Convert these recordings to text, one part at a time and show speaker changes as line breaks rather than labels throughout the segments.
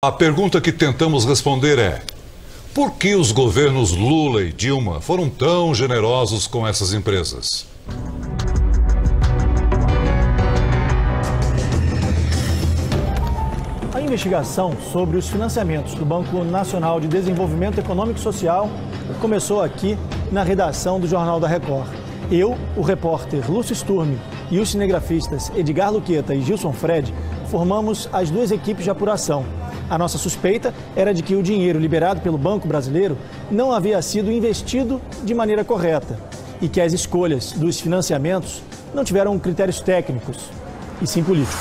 A pergunta que tentamos responder é: por que os governos Lula e Dilma foram tão generosos com essas empresas?
A investigação sobre os financiamentos do Banco Nacional de Desenvolvimento Econômico e Social começou aqui na redação do Jornal da Record. Eu, o repórter Lúcio Sturmi e os cinegrafistas Edgar Luqueta e Gilson Fred formamos as duas equipes de apuração. A nossa suspeita era de que o dinheiro liberado pelo Banco Brasileiro não havia sido investido de maneira correta e que as escolhas dos financiamentos não tiveram critérios técnicos, e sim políticos.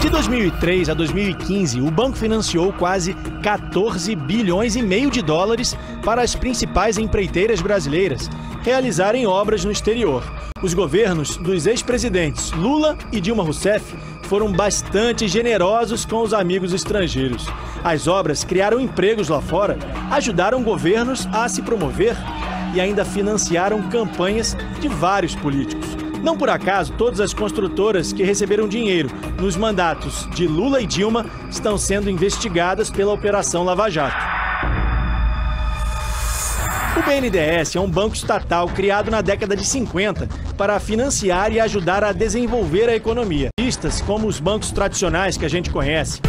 De 2003 a 2015, o banco financiou quase 14 bilhões e meio de dólares para as principais empreiteiras brasileiras realizarem obras no exterior. Os governos dos ex-presidentes Lula e Dilma Rousseff foram bastante generosos com os amigos estrangeiros. As obras criaram empregos lá fora, ajudaram governos a se promover e ainda financiaram campanhas de vários políticos. Não por acaso, todas as construtoras que receberam dinheiro nos mandatos de Lula e Dilma estão sendo investigadas pela Operação Lava Jato. O BNDES é um banco estatal criado na década de 50 para financiar e ajudar a desenvolver a economia. Vistas como os bancos tradicionais que a gente conhece.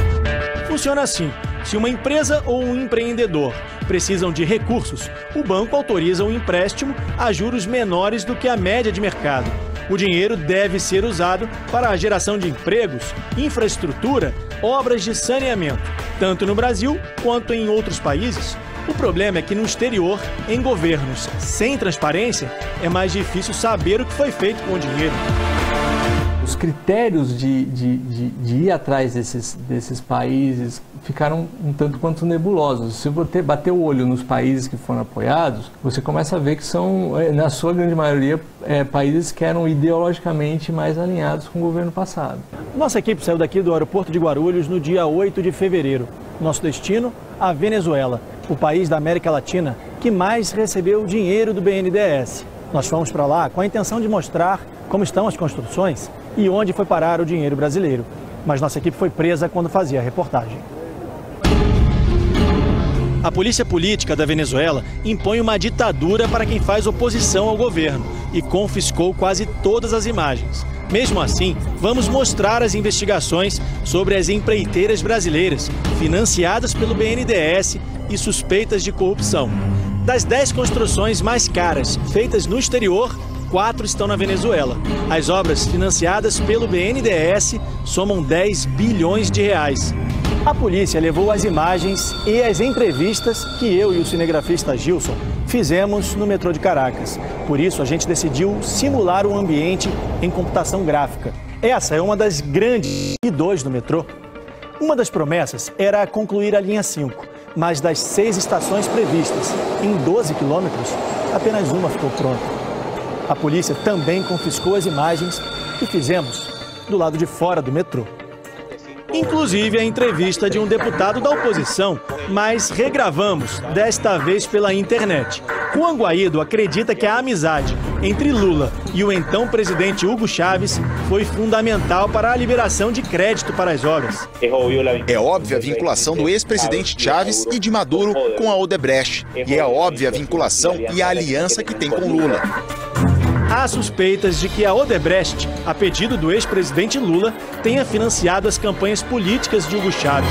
Funciona assim: se uma empresa ou um empreendedor precisam de recursos, o banco autoriza um empréstimo a juros menores do que a média de mercado. O dinheiro deve ser usado para a geração de empregos, infraestrutura, obras de saneamento, tanto no Brasil quanto em outros países. O problema é que no exterior, em governos sem transparência, é mais difícil saber o que foi feito com o dinheiro.
Os critérios de ir atrás desses países ficaram um tanto quanto nebulosos. Se você bater o olho nos países que foram apoiados, você começa a ver que são, na sua grande maioria, países que eram ideologicamente mais alinhados com o governo passado.
Nossa equipe saiu daqui do aeroporto de Guarulhos no dia 8 de fevereiro. Nosso destino, a Venezuela, o país da América Latina que mais recebeu dinheiro do BNDES. Nós fomos para lá com a intenção de mostrar como estão as construções e onde foi parar o dinheiro brasileiro. Mas nossa equipe foi presa quando fazia a reportagem. A polícia política da Venezuela impõe uma ditadura para quem faz oposição ao governo e confiscou quase todas as imagens. Mesmo assim, vamos mostrar as investigações sobre as empreiteiras brasileiras financiadas pelo BNDES e suspeitas de corrupção. Das 10 construções mais caras feitas no exterior, 4 estão na Venezuela. As obras financiadas pelo BNDES somam 10 bilhões de reais. A polícia levou as imagens e as entrevistas que eu e o cinegrafista Gilson fizemos no metrô de Caracas. Por isso, a gente decidiu simular o ambiente em computação gráfica. Essa é uma das grandes I2 do metrô. Uma das promessas era concluir a linha 5, mas das 6 estações previstas em 12 quilômetros, apenas uma ficou pronta. A polícia também confiscou as imagens que fizemos do lado de fora do metrô. Inclusive a entrevista de um deputado da oposição, mas regravamos, desta vez pela internet. Juan Guaido acredita que a amizade entre Lula e o então presidente Hugo Chávez foi fundamental para a liberação de crédito para as obras.
É óbvia a vinculação do ex-presidente Chávez e de Maduro com a Odebrecht. E é óbvia a vinculação e a aliança que tem com Lula.
Há suspeitas de que a Odebrecht, a pedido do ex-presidente Lula, tenha financiado as campanhas políticas de Hugo Chávez.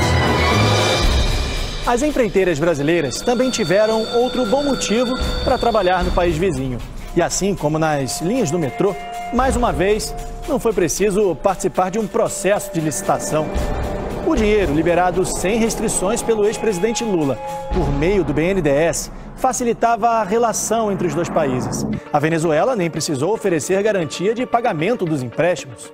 As empreiteiras brasileiras também tiveram outro bom motivo para trabalhar no país vizinho. E assim como nas linhas do metrô, mais uma vez, não foi preciso participar de um processo de licitação. O dinheiro liberado sem restrições pelo ex-presidente Lula, por meio do BNDES, facilitava a relação entre os dois países. A Venezuela nem precisou oferecer garantia de pagamento dos empréstimos.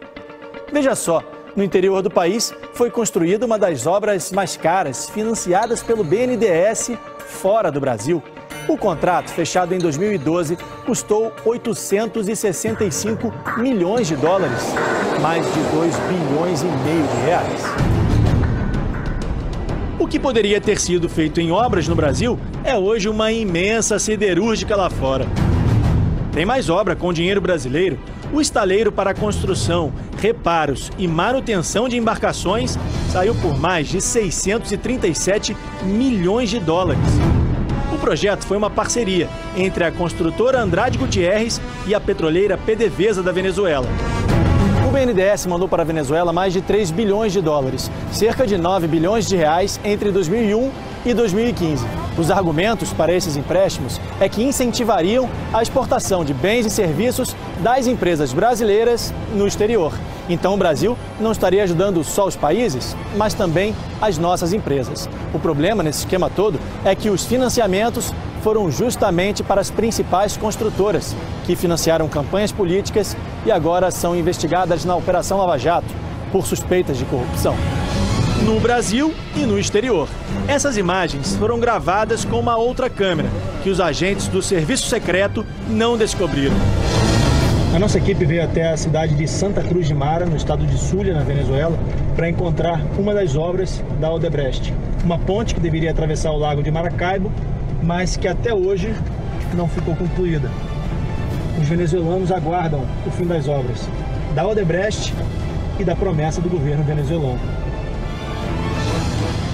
Veja só, no interior do país foi construída uma das obras mais caras financiadas pelo BNDES fora do Brasil. O contrato, fechado em 2012, custou 865 milhões de dólares, mais de 2 bilhões e meio de reais. O que poderia ter sido feito em obras no Brasil é hoje uma imensa siderúrgica lá fora. Tem mais obra com dinheiro brasileiro. O estaleiro para construção, reparos e manutenção de embarcações saiu por mais de 637 milhões de dólares. O projeto foi uma parceria entre a construtora Andrade Gutierrez e a petroleira PDVSA da Venezuela. O BNDES mandou para a Venezuela mais de 3 bilhões de dólares, cerca de 9 bilhões de reais entre 2001 e 2015. Os argumentos para esses empréstimos é que incentivariam a exportação de bens e serviços das empresas brasileiras no exterior. Então o Brasil não estaria ajudando só os países, mas também as nossas empresas. O problema nesse esquema todo é que os financiamentos foram justamente para as principais construtoras, que financiaram campanhas políticas e agora são investigadas na Operação Lava Jato por suspeitas de corrupção. No Brasil e no exterior. Essas imagens foram gravadas com uma outra câmera, que os agentes do Serviço Secreto não descobriram.
A nossa equipe veio até a cidade de Santa Cruz de Mara, no estado de Zulia, na Venezuela, para encontrar uma das obras da Odebrecht. Uma ponte que deveria atravessar o lago de Maracaibo, mas que até hoje não ficou concluída. Os venezuelanos aguardam o fim das obras da Odebrecht e da promessa do governo venezuelano.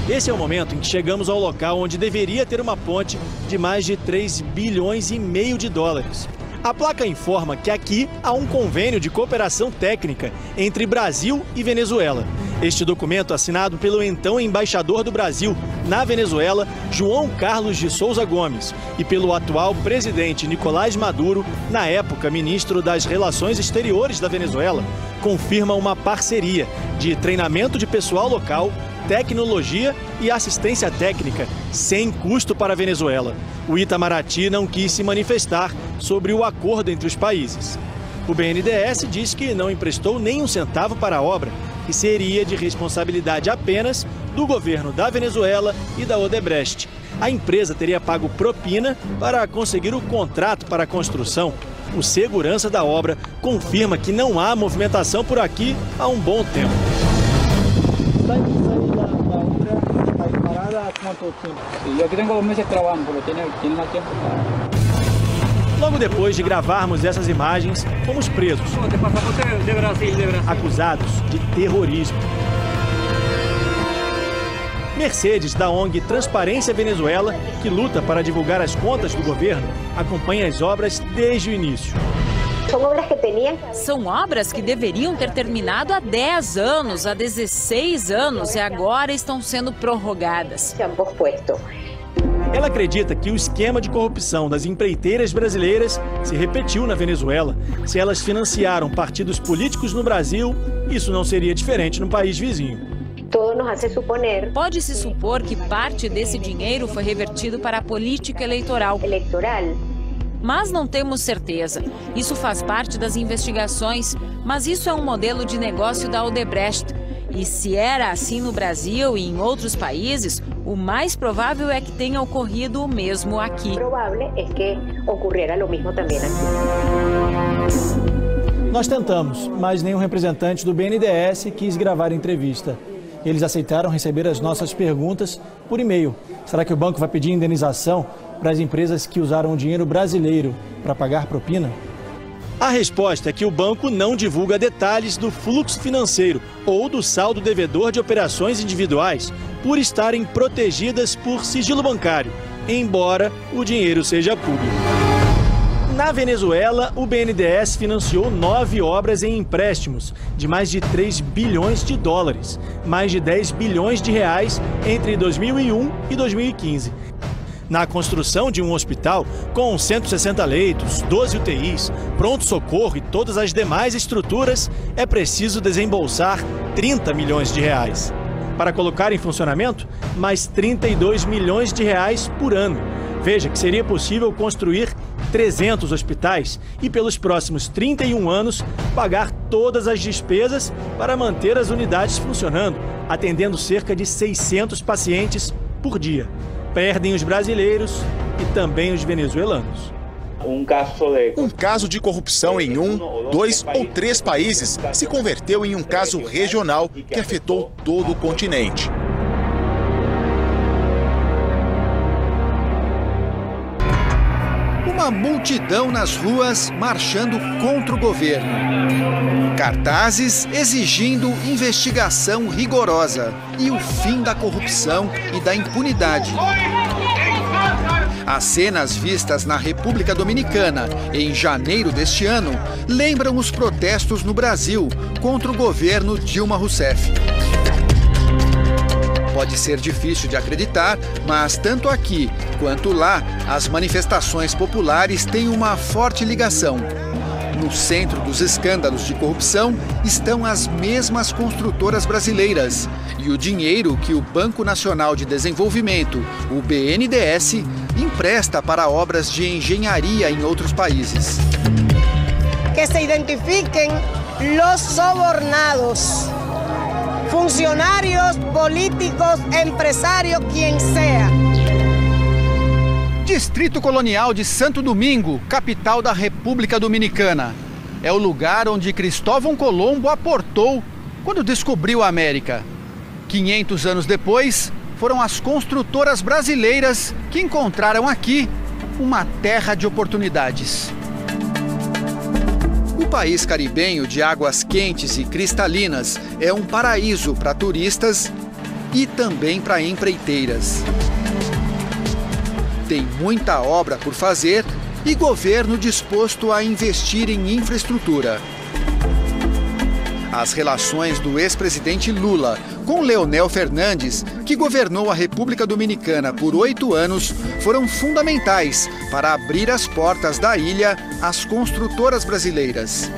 Esse é o momento em que chegamos ao local onde deveria ter uma ponte de mais de 3 bilhões e meio de dólares. A placa informa que aqui há um convênio de cooperação técnica entre Brasil e Venezuela. Este documento, assinado pelo então embaixador do Brasil na Venezuela, João Carlos de Souza Gomes, e pelo atual presidente Nicolás Maduro, na época ministro das Relações Exteriores da Venezuela, confirma uma parceria de treinamento de pessoal local, tecnologia e assistência técnica, sem custo para a Venezuela. O Itamaraty não quis se manifestar sobre o acordo entre os países. O BNDES diz que não emprestou nem um centavo para a obra, que seria de responsabilidade apenas do governo da Venezuela e da Odebrecht. A empresa teria pago propina para conseguir o contrato para a construção. O segurança da obra confirma que não há movimentação por aqui há um bom tempo. Logo depois de gravarmos essas imagens, fomos presos, acusados de terrorismo. Mercedes, da ONG Transparência Venezuela, que luta para divulgar as contas do governo, acompanha as obras desde o início.
São obras que deveriam ter terminado há 10 anos, há 16 anos e agora estão sendo prorrogadas.
Ela acredita que o esquema de corrupção das empreiteiras brasileiras se repetiu na Venezuela. Se elas financiaram partidos políticos no Brasil, isso não seria diferente no país vizinho.
Pode-se supor que parte desse dinheiro foi revertido para a política eleitoral. Mas não temos certeza. Isso faz parte das investigações, mas isso é um modelo de negócio da Odebrecht. E se era assim no Brasil e em outros países, o mais provável é que tenha ocorrido o mesmo aqui.
Nós tentamos, mas nenhum representante do BNDES quis gravar a entrevista. Eles aceitaram receber as nossas perguntas por e-mail. Será que o banco vai pedir indenização para as empresas que usaram o dinheiro brasileiro para pagar propina? A resposta é que o banco não divulga detalhes do fluxo financeiro ou do saldo devedor de operações individuais por estarem protegidas por sigilo bancário, embora o dinheiro seja público. Na Venezuela, o BNDES financiou 9 obras em empréstimos de mais de 3 bilhões de dólares, mais de 10 bilhões de reais entre 2001 e 2015. Na construção de um hospital com 160 leitos, 12 UTIs, pronto-socorro e todas as demais estruturas, é preciso desembolsar 30 milhões de reais. Para colocar em funcionamento, mais 32 milhões de reais por ano. Veja que seria possível construir 300 hospitais e, pelos próximos 31 anos, pagar todas as despesas para manter as unidades funcionando, atendendo cerca de 600 pacientes por dia. Perdem os brasileiros e também os venezuelanos.
Um caso de corrupção em 1, 2 ou 3 países se converteu em um caso regional que afetou todo o continente.
uma multidão nas ruas marchando contra o governo. Cartazes exigindo investigação rigorosa e o fim da corrupção e da impunidade. As cenas vistas na República Dominicana em janeiro deste ano lembram os protestos no Brasil contra o governo Dilma Rousseff. Pode ser difícil de acreditar, mas tanto aqui quanto lá, as manifestações populares têm uma forte ligação. No centro dos escândalos de corrupção estão as mesmas construtoras brasileiras e o dinheiro que o Banco Nacional de Desenvolvimento, o BNDES, empresta para obras de engenharia em outros países.
Que se identifiquem os sobornados, funcionários, políticos, empresários, quem seja.
Distrito Colonial de Santo Domingo, capital da República Dominicana. É o lugar onde Cristóvão Colombo aportou quando descobriu a América. 500 anos depois, foram as construtoras brasileiras que encontraram aqui uma terra de oportunidades. O país caribenho de águas quentes e cristalinas é um paraíso para turistas e também para empreiteiras. Tem muita obra por fazer e governo disposto a investir em infraestrutura. As relações do ex-presidente Lula com Leonel Fernandes, que governou a República Dominicana por 8 anos, foram fundamentais para abrir as portas da ilha às construtoras brasileiras.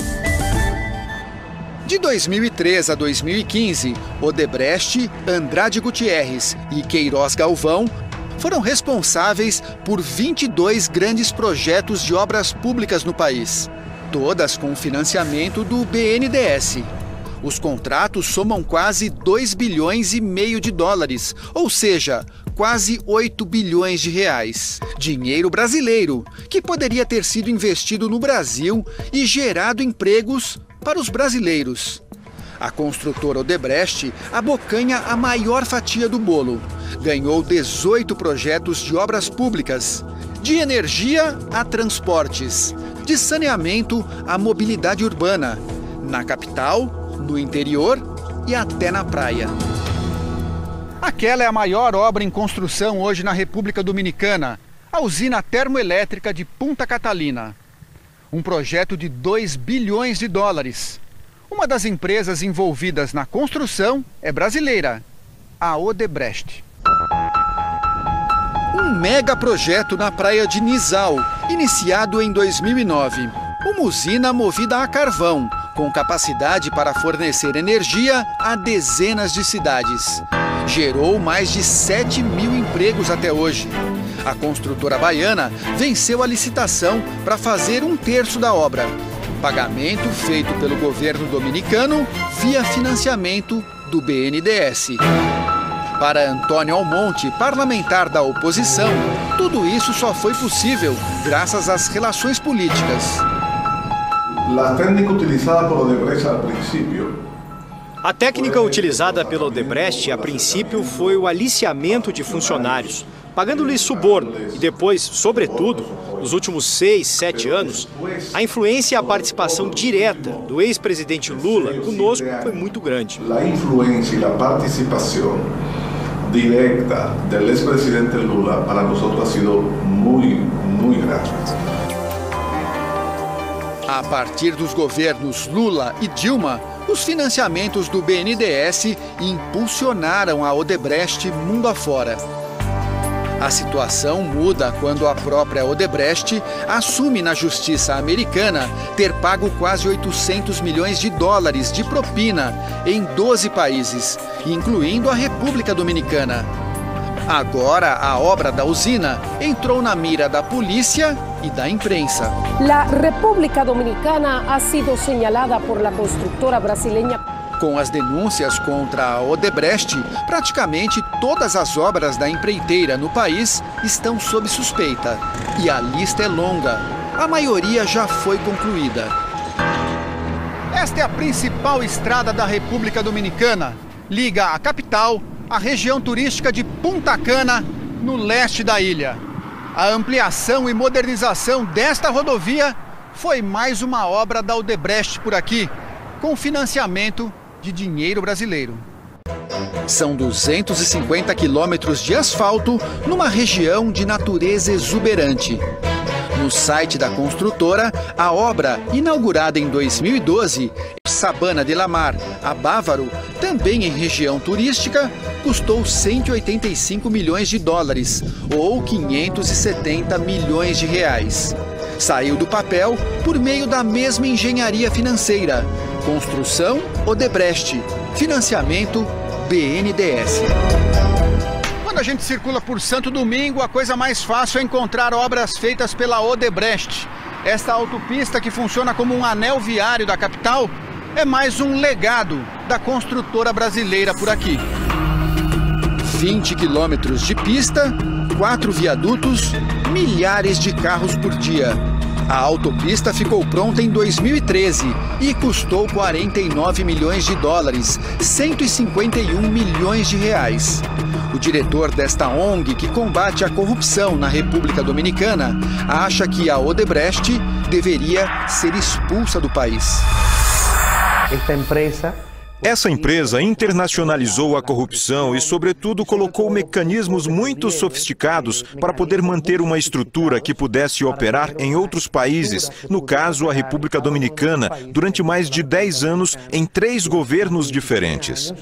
De 2003 a 2015, Odebrecht, Andrade Gutierrez e Queiroz Galvão foram responsáveis por 22 grandes projetos de obras públicas no país, todas com financiamento do BNDES. Os contratos somam quase 2,5 bilhões de dólares, ou seja, quase 8 bilhões de reais. Dinheiro brasileiro, que poderia ter sido investido no Brasil e gerado empregos para os brasileiros. A construtora Odebrecht abocanha a maior fatia do bolo. Ganhou 18 projetos de obras públicas, de energia a transportes, de saneamento a mobilidade urbana, na capital, no interior e até na praia. Aquela é a maior obra em construção hoje na República Dominicana, a usina termoelétrica de Punta Catalina. Um projeto de 2 bilhões de dólares. Uma das empresas envolvidas na construção é brasileira, a Odebrecht. Um mega projeto na praia de Nizal, iniciado em 2009. Uma usina movida a carvão, com capacidade para fornecer energia a dezenas de cidades. Gerou mais de 7 mil empregos até hoje. A construtora baiana venceu a licitação para fazer 1/3 da obra. Pagamento feito pelo governo dominicano via financiamento do BNDES. Para Antônio Almonte, parlamentar da oposição, tudo isso só foi possível graças às relações políticas.
A técnica utilizada pela Odebrecht, a princípio, foi o aliciamento de funcionários, pagando-lhes suborno e depois, sobretudo, nos últimos 6, 7 anos, a influência e a participação direta do ex-presidente Lula conosco foi muito grande.
A influência e a participação direta do ex-presidente Lula para nós ha sido muito grande.
A partir dos governos Lula e Dilma, os financiamentos do BNDES impulsionaram a Odebrecht mundo afora. A situação muda quando a própria Odebrecht assume na justiça americana ter pago quase 800 milhões de dólares de propina em 12 países, incluindo a República Dominicana. Agora, a obra da usina entrou na mira da polícia e da imprensa.
A República Dominicana ha sido señalada por la constructora brasileña.
Com as denúncias contra a Odebrecht, praticamente todas as obras da empreiteira no país estão sob suspeita. E a lista é longa. A maioria já foi concluída. Esta é a principal estrada da República Dominicana. Liga a capital à região turística de Punta Cana, no leste da ilha. A ampliação e modernização desta rodovia foi mais uma obra da Odebrecht por aqui, com financiamento de dinheiro brasileiro. São 250 quilômetros de asfalto numa região de natureza exuberante. No site da construtora, a obra, inaugurada em 2012, Sabana de la Mar, a Bávaro, também em região turística, custou 185 milhões de dólares, ou 570 milhões de reais. Saiu do papel por meio da mesma engenharia financeira. Construção Odebrecht, financiamento BNDES. Quando a gente circula por Santo Domingo, a coisa mais fácil é encontrar obras feitas pela Odebrecht. Esta autopista, que funciona como um anel viário da capital, é mais um legado da construtora brasileira por aqui. 20 quilômetros de pista, 4 viadutos, milhares de carros por dia. A autopista ficou pronta em 2013 e custou 49 milhões de dólares, 151 milhões de reais. O diretor desta ONG, que combate a corrupção na República Dominicana, acha que a Odebrecht deveria ser expulsa do país.
Essa empresa internacionalizou a corrupção e, sobretudo, colocou mecanismos muito sofisticados para poder manter uma estrutura que pudesse operar em outros países, no caso a República Dominicana, durante mais de 10 anos em 3 governos diferentes.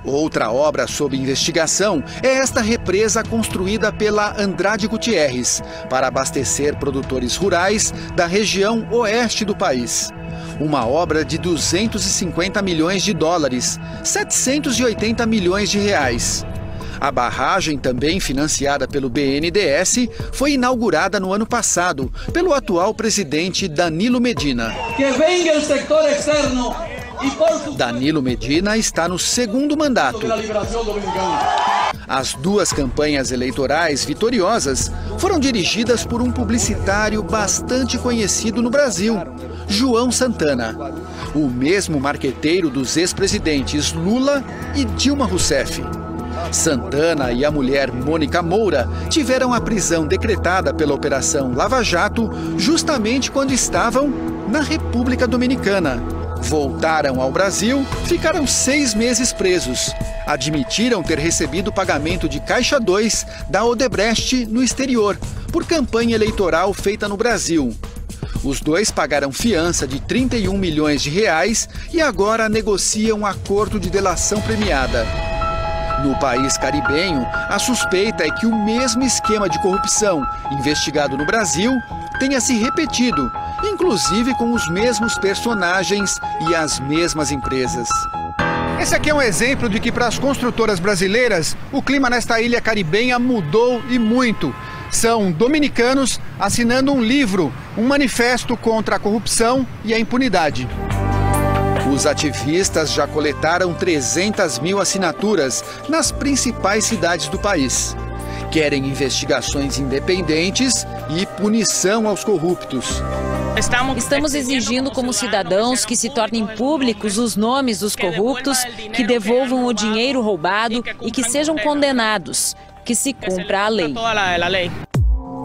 Outra obra sob investigação é esta represa construída pela Andrade Gutierrez para abastecer produtores rurais da região oeste do país. Uma obra de 250 milhões de dólares, 780 milhões de reais. A barragem, também financiada pelo BNDES, foi inaugurada no ano passado pelo atual presidente Danilo Medina. Que venha o setor externo. Danilo Medina está no 2º mandato. As 2 campanhas eleitorais vitoriosas foram dirigidas por um publicitário bastante conhecido no Brasil, João Santana, o mesmo marqueteiro dos ex-presidentes Lula e Dilma Rousseff. Santana e a mulher Mônica Moura tiveram a prisão decretada pela Operação Lava Jato justamente quando estavam na República Dominicana. Voltaram ao Brasil, ficaram 6 meses presos. Admitiram ter recebido pagamento de Caixa 2 da Odebrecht no exterior, por campanha eleitoral feita no Brasil. Os 2 pagaram fiança de 31 milhões de reais e agora negociam acordo de delação premiada. No país caribenho, a suspeita é que o mesmo esquema de corrupção investigado no Brasil tenha se repetido, inclusive com os mesmos personagens e as mesmas empresas. Esse aqui é um exemplo de que, para as construtoras brasileiras, o clima nesta ilha caribenha mudou e muito. São dominicanos assinando um livro, um manifesto contra a corrupção e a impunidade. Os ativistas já coletaram 300 mil assinaturas nas principais cidades do país. Querem investigações independentes e punição aos corruptos.
Estamos exigindo como cidadãos que se tornem públicos os nomes dos corruptos, que devolvam o dinheiro roubado e que sejam condenados, que se cumpra a lei.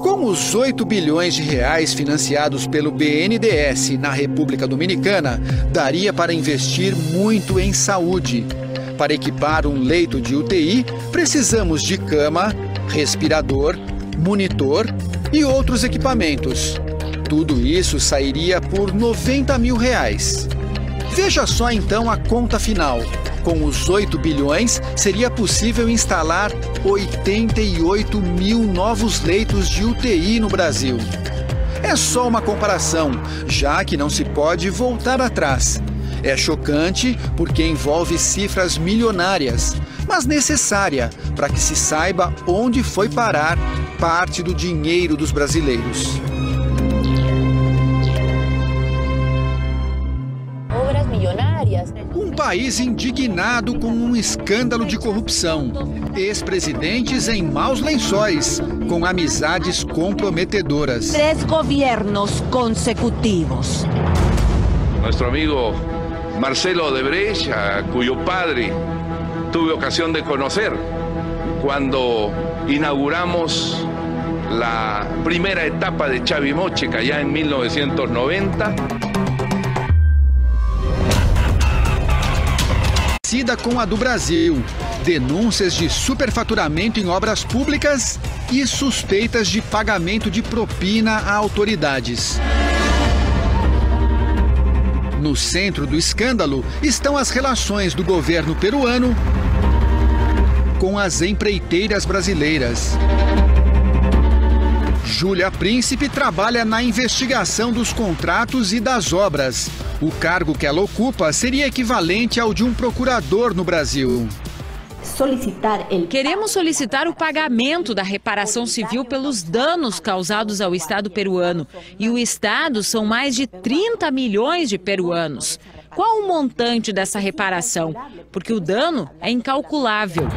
Com os 8 bilhões de reais financiados pelo BNDES na República Dominicana, daria para investir muito em saúde. Para equipar um leito de UTI, precisamos de cama, respirador, monitor e outros equipamentos. Tudo isso sairia por 90 mil reais. Veja só então a conta final. Com os 8 bilhões, seria possível instalar 88 mil novos leitos de UTI no Brasil. É só uma comparação, já que não se pode voltar atrás. É chocante porque envolve cifras milionárias, mas necessária para que se saiba onde foi parar parte do dinheiro dos brasileiros. Um país indignado com um escândalo de corrupção. Ex-presidentes em maus lençóis, com amizades comprometedoras.
3 governos consecutivos.
Nuestro amigo Marcelo Odebrecht, a cuyo padre tuve ocasión de conocer, cuando inauguramos la primera etapa de Chavimochica ya en 1990.
Com a do Brasil, denúncias de superfaturamento em obras públicas e suspeitas de pagamento de propina a autoridades. No centro do escândalo estão as relações do governo peruano com as empreiteiras brasileiras. Júlia Príncipe trabalha na investigação dos contratos e das obras. O cargo que ela ocupa seria equivalente ao de um procurador no Brasil.
Queremos solicitar o pagamento da reparação civil pelos danos causados ao Estado peruano. E o Estado são mais de 30 milhões de peruanos. Qual o montante dessa reparação? Porque o dano é incalculável.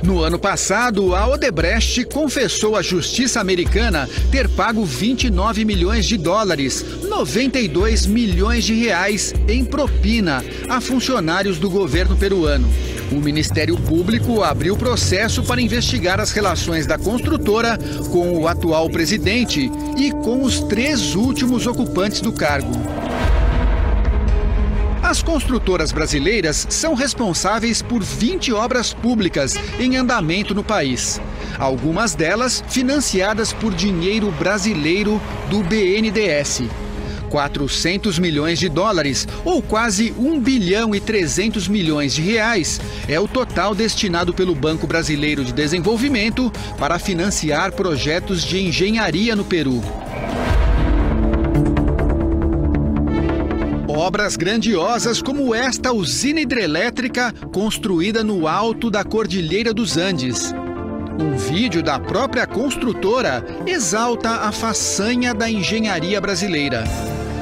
No ano passado, a Odebrecht confessou à justiça americana ter pago 29 milhões de dólares, 92 milhões de reais em propina a funcionários do governo peruano. O Ministério Público abriu processo para investigar as relações da construtora com o atual presidente e com os 3 últimos ocupantes do cargo. As construtoras brasileiras são responsáveis por 20 obras públicas em andamento no país. Algumas delas financiadas por dinheiro brasileiro do BNDES. 400 milhões de dólares, ou quase 1 bilhão e 300 milhões de reais, é o total destinado pelo Banco Brasileiro de Desenvolvimento para financiar projetos de engenharia no Peru. Obras grandiosas como esta usina hidrelétrica construída no alto da Cordilheira dos Andes. Um vídeo da própria construtora exalta a façanha da engenharia brasileira.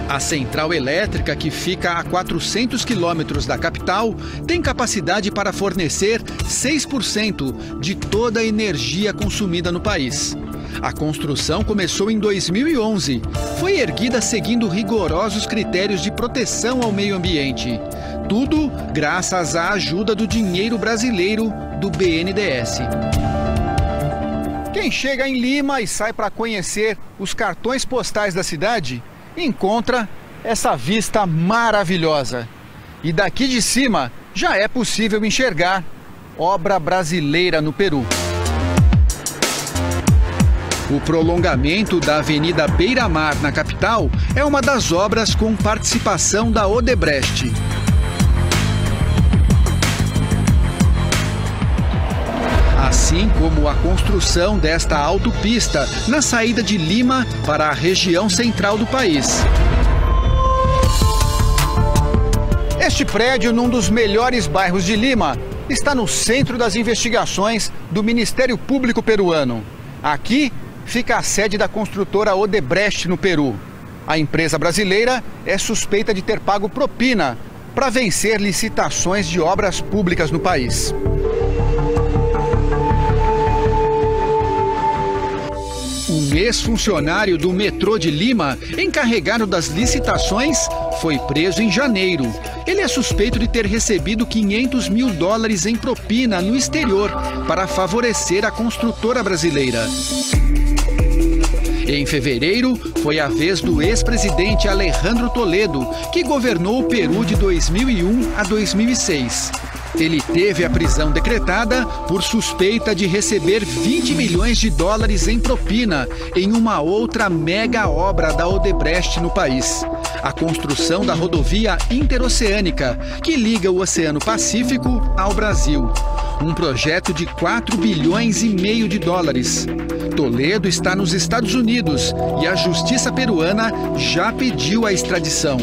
A central elétrica, que fica a 400 quilômetros da capital, tem capacidade para fornecer 6% de toda a energia consumida no país. A construção começou em 2011. Foi erguida seguindo rigorosos critérios de proteção ao meio ambiente. Tudo graças à ajuda do dinheiro brasileiro do BNDES. Quem chega em Lima e sai para conhecer os cartões postais da cidade, encontra essa vista maravilhosa. E daqui de cima já é possível enxergar obra brasileira no Peru. O prolongamento da Avenida Beira-Mar na capital é uma das obras com participação da Odebrecht. Assim como a construção desta autopista na saída de Lima para a região central do país. Este prédio, num dos melhores bairros de Lima, está no centro das investigações do Ministério Público peruano. Aqui fica a sede da construtora Odebrecht no Peru. A empresa brasileira é suspeita de ter pago propina para vencer licitações de obras públicas no país. Um ex-funcionário do metrô de Lima, encarregado das licitações, foi preso em janeiro. Ele é suspeito de ter recebido 500 mil dólares em propina no exterior para favorecer a construtora brasileira. Em fevereiro, foi a vez do ex-presidente Alejandro Toledo, que governou o Peru de 2001 a 2006. Ele teve a prisão decretada por suspeita de receber 20 milhões de dólares em propina em uma outra mega obra da Odebrecht no país. A construção da rodovia interoceânica, que liga o Oceano Pacífico ao Brasil. Um projeto de 4 bilhões e meio de dólares. Toledo está nos Estados Unidos e a justiça peruana já pediu a extradição.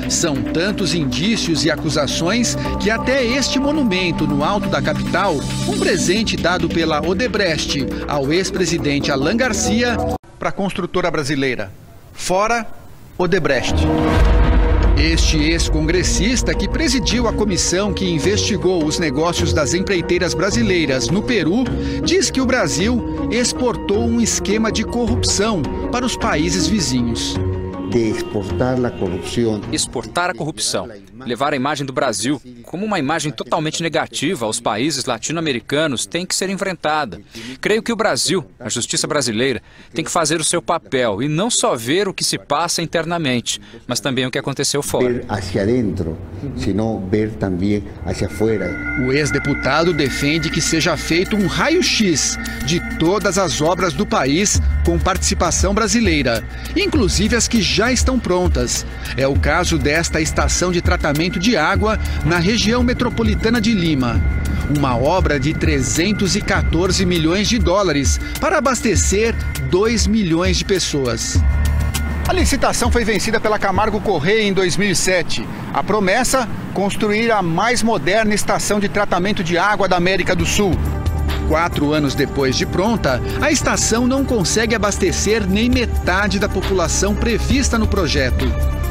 São tantos indícios e acusações que até este monumento no alto da capital, um presente dado pela Odebrecht ao ex-presidente Alan Garcia, para a construtora brasileira. Fora Odebrecht. Este ex-congressista, que presidiu a comissão que investigou os negócios das empreiteiras brasileiras no Peru, diz que o Brasil exportou um esquema de corrupção para os países vizinhos.
De exportar a corrupção.
Exportar a corrupção.
levar a imagem do Brasil como uma imagem totalmente negativa aos países latino-americanos tem que ser enfrentada. Creio que o Brasil, a justiça brasileira, tem que fazer o seu papel e não só ver o que se passa internamente, mas também o que aconteceu fora.
Ver hacia dentro, sino ver também hacia fora.
O ex-deputado defende que seja feito um raio-x de todas as obras do país com participação brasileira, inclusive as que já estão prontas. É o caso desta estação de tratamento de água na região metropolitana de Lima. Uma obra de 314 milhões de dólares para abastecer 2 milhões de pessoas. A licitação foi vencida pela Camargo Correia em 2007. A promessa, construir a mais moderna estação de tratamento de água da América do Sul. 4 anos depois de pronta, a estação não consegue abastecer nem metade da população prevista no projeto.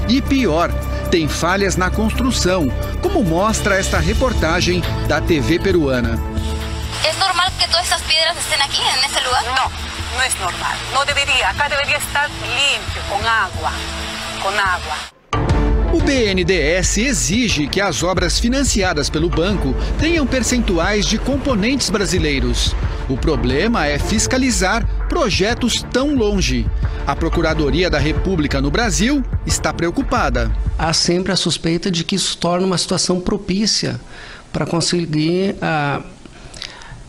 E pior, tem falhas na construção, como mostra esta reportagem da TV peruana.
É normal que todas essas pedras estejam aqui, nesse lugar?
Não, não é normal. Não deveria. Acá deveria estar limpo, com água. Com água.
O BNDES exige que as obras financiadas pelo banco tenham percentuais de componentes brasileiros. O problema é fiscalizar projetos tão longe. A Procuradoria da República no Brasil está preocupada.
Há sempre a suspeita de que isso torna uma situação propícia para conseguir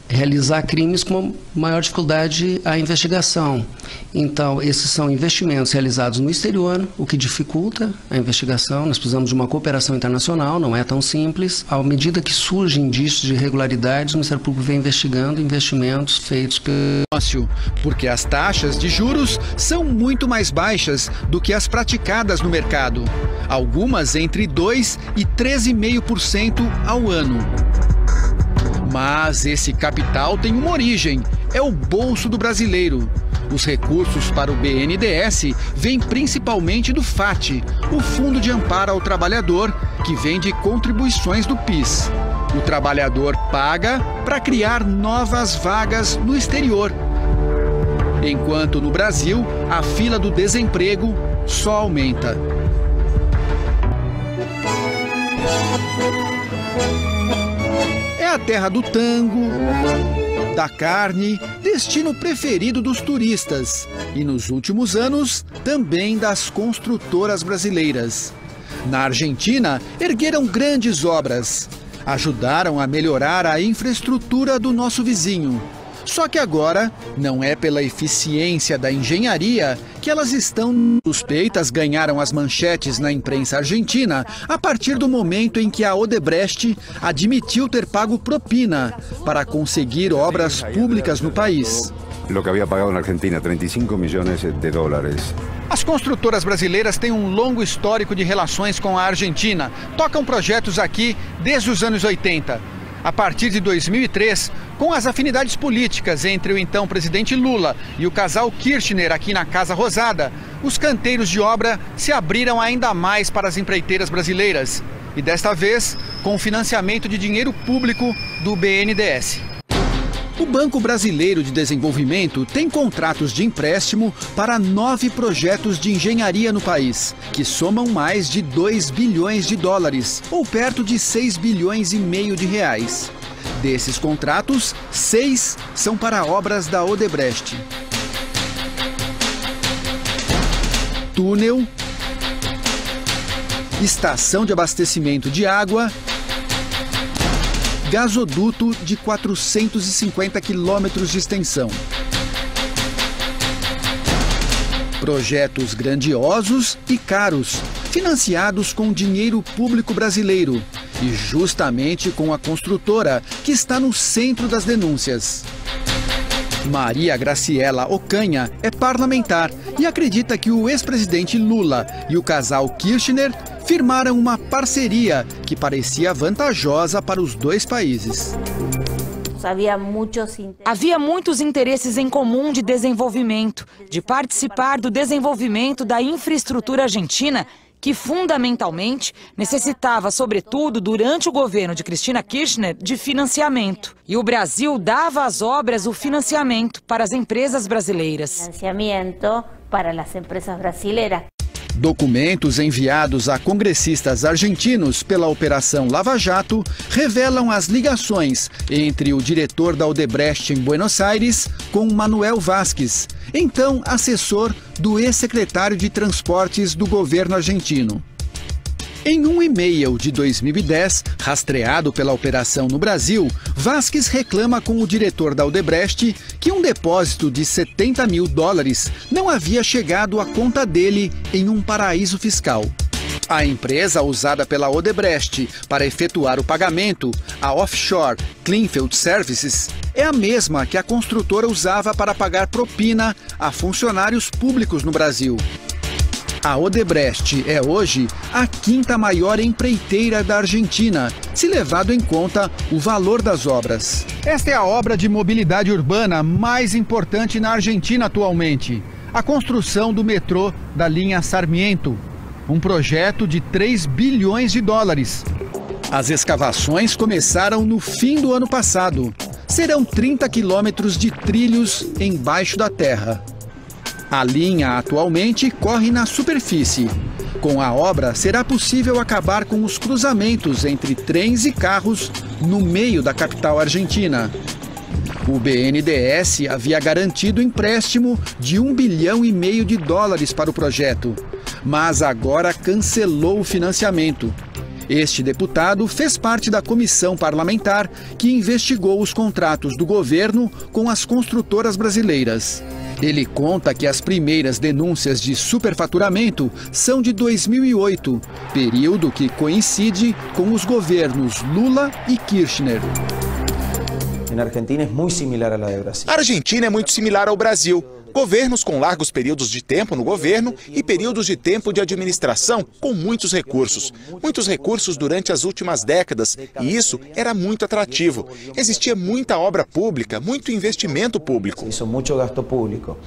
realizar crimes com maior dificuldade à investigação. Então, esses são investimentos realizados no exterior, o que dificulta a investigação. Nós precisamos de uma cooperação internacional, não é tão simples. À medida que surgem indícios de irregularidades, o Ministério Público vem investigando investimentos feitos pelo...
Porque as taxas de juros são muito mais baixas do que as praticadas no mercado. Algumas entre 2% e 13,5% ao ano. Mas esse capital tem uma origem, é o bolso do brasileiro. Os recursos para o BNDES vêm principalmente do FAT, o Fundo de Amparo ao Trabalhador, que vem de contribuições do PIS. O trabalhador paga para criar novas vagas no exterior. Enquanto no Brasil, a fila do desemprego só aumenta. É a terra do tango, da carne, destino preferido dos turistas. E nos últimos anos, também das construtoras brasileiras. Na Argentina, ergueram grandes obras. Ajudaram a melhorar a infraestrutura do nosso vizinho. Só que agora, não é pela eficiência da engenharia que elas estão suspeitas. Ganharam as manchetes na imprensa argentina a partir do momento em que a Odebrecht admitiu ter pago propina para conseguir obras públicas no país.
O que havia pagado na Argentina, 35 milhões de dólares.
As construtoras brasileiras têm um longo histórico de relações com a Argentina. Tocam projetos aqui desde os anos 80. A partir de 2003, com as afinidades políticas entre o então presidente Lula e o casal Kirchner aqui na Casa Rosada, os canteiros de obra se abriram ainda mais para as empreiteiras brasileiras. E desta vez, com financiamento de dinheiro público do BNDES. O Banco Brasileiro de Desenvolvimento tem contratos de empréstimo para 9 projetos de engenharia no país, que somam mais de 2 bilhões de dólares, ou perto de 6 bilhões e meio de reais. Desses contratos, 6 são para obras da Odebrecht. Túnel, estação de abastecimento de água, gasoduto de 450 quilômetros de extensão. Projetos grandiosos e caros, financiados com dinheiro público brasileiro e justamente com a construtora, que está no centro das denúncias. Maria Graciela Ocanha é parlamentar e acredita que o ex-presidente Lula e o casal Kirchner firmaram uma parceria que parecia vantajosa para os dois países.
Havia muitos interesses em comum de desenvolvimento, de participar do desenvolvimento da infraestrutura argentina, que fundamentalmente necessitava, sobretudo durante o governo de Cristina Kirchner, de financiamento. E o Brasil dava às obras o financiamento para as empresas brasileiras.
Documentos enviados a congressistas argentinos pela Operação Lava Jato revelam as ligações entre o diretor da Odebrecht em Buenos Aires com Manuel Vázquez, então assessor do ex-secretário de Transportes do governo argentino. Em um e-mail de 2010, rastreado pela operação no Brasil, Vázquez reclama com o diretor da Odebrecht que um depósito de $70 mil não havia chegado à conta dele em um paraíso fiscal. A empresa usada pela Odebrecht para efetuar o pagamento, a Offshore Cleanfield Services, é a mesma que a construtora usava para pagar propina a funcionários públicos no Brasil. A Odebrecht é hoje a quinta maior empreiteira da Argentina, se levado em conta o valor das obras. Esta é a obra de mobilidade urbana mais importante na Argentina atualmente, a construção do metrô da linha Sarmiento, um projeto de $3 bilhões. As escavações começaram no fim do ano passado. Serão 30 quilômetros de trilhos embaixo da terra. A linha atualmente corre na superfície. Com a obra, será possível acabar com os cruzamentos entre trens e carros no meio da capital argentina. O BNDES havia garantido empréstimo de $1,5 bilhão para o projeto, mas agora cancelou o financiamento. Este deputado fez parte da comissão parlamentar que investigou os contratos do governo com as construtoras brasileiras. Ele conta que as primeiras denúncias de superfaturamento são de 2008, período que coincide com os governos Lula e Kirchner.
A Argentina é muito similar à da Brasil.
A Argentina é muito similar ao Brasil. Governos com largos períodos de tempo no governo e períodos de tempo de administração com muitos recursos. Muitos recursos durante as últimas décadas, e isso era muito atrativo. Existia muita obra pública, muito investimento público.
Isso, muito gasto público.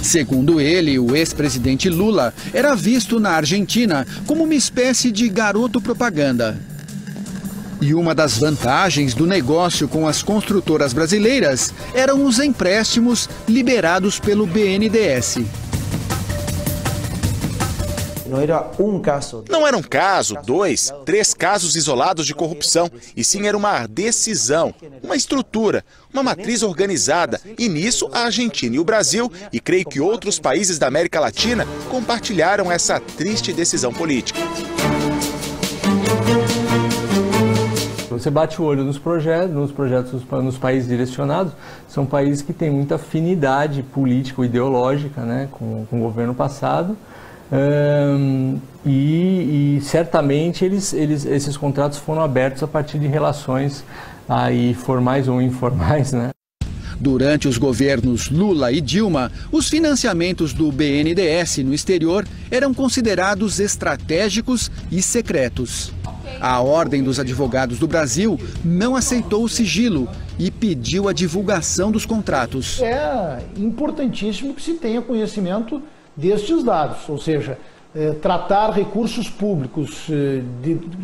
Segundo ele, o ex-presidente Lula era visto na Argentina como uma espécie de garoto propaganda. E uma das vantagens do negócio com as construtoras brasileiras eram os empréstimos liberados pelo BNDES.
Não era um caso.
Não era um caso, 2, 3 casos isolados de corrupção, e sim era uma decisão, uma estrutura, uma matriz organizada. E nisso a Argentina e o Brasil, e creio que outros países da América Latina, compartilharam essa triste decisão política.
Você bate o olho nos projetos nos países direcionados, são países que têm muita afinidade político-ideológica, né, com o governo passado, e certamente esses contratos foram abertos a partir de relações aí formais ou informais, né?
Durante os governos Lula e Dilma, os financiamentos do BNDES no exterior eram considerados estratégicos e secretos. A Ordem dos Advogados do Brasil não aceitou o sigilo e pediu a divulgação dos contratos.
É importantíssimo que se tenha conhecimento destes dados, ou seja, tratar recursos públicos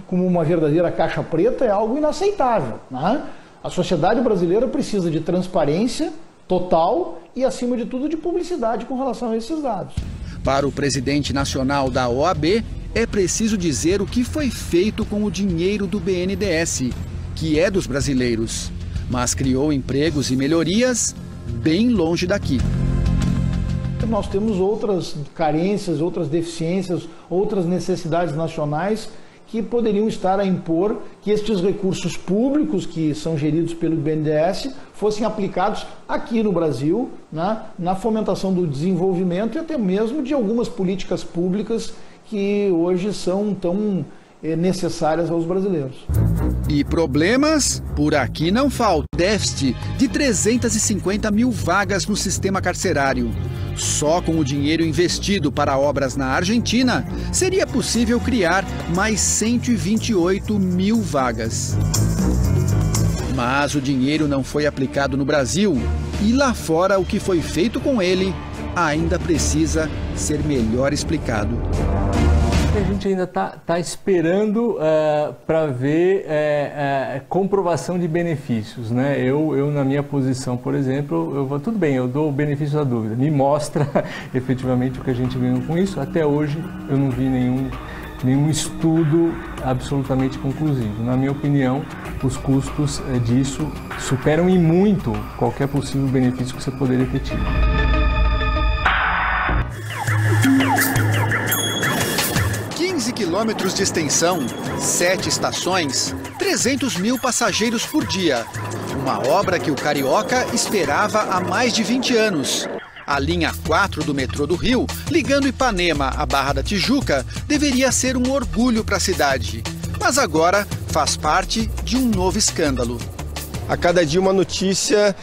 como uma verdadeira caixa preta é algo inaceitável, né? A sociedade brasileira precisa de transparência total e, acima de tudo, de publicidade com relação a esses dados.
Para o presidente nacional da OAB, é preciso dizer o que foi feito com o dinheiro do BNDES, que é dos brasileiros, mas criou empregos e melhorias bem longe daqui.
Nós temos outras carências, outras deficiências, outras necessidades nacionais que poderiam estar a impor que estes recursos públicos que são geridos pelo BNDES fossem aplicados aqui no Brasil, na fomentação do desenvolvimento e até mesmo de algumas políticas públicas que hoje são tão necessárias aos brasileiros.
E problemas por aqui não faltam. Déficit de 350 mil vagas no sistema carcerário. Só com o dinheiro investido para obras na Argentina, seria possível criar mais 128 mil vagas. Mas o dinheiro não foi aplicado no Brasil e lá fora o que foi feito com ele ainda precisa ser melhor explicado.
que a gente ainda está esperando para ver comprovação de benefícios, né? Eu, na minha posição, por exemplo, tudo bem, eu dou o benefício da dúvida, me mostra efetivamente o que a gente ganhou com isso. Até hoje eu não vi nenhum estudo absolutamente conclusivo. Na minha opinião, os custos disso superam em muito qualquer possível benefício que você poderia ter tido.
Quilômetros de extensão, 7 estações, 300 mil passageiros por dia. Uma obra que o carioca esperava há mais de 20 anos. A linha 4 do metrô do Rio, ligando Ipanema à Barra da Tijuca, deveria ser um orgulho para a cidade. Mas agora faz parte de um novo escândalo.
A cada dia uma notícia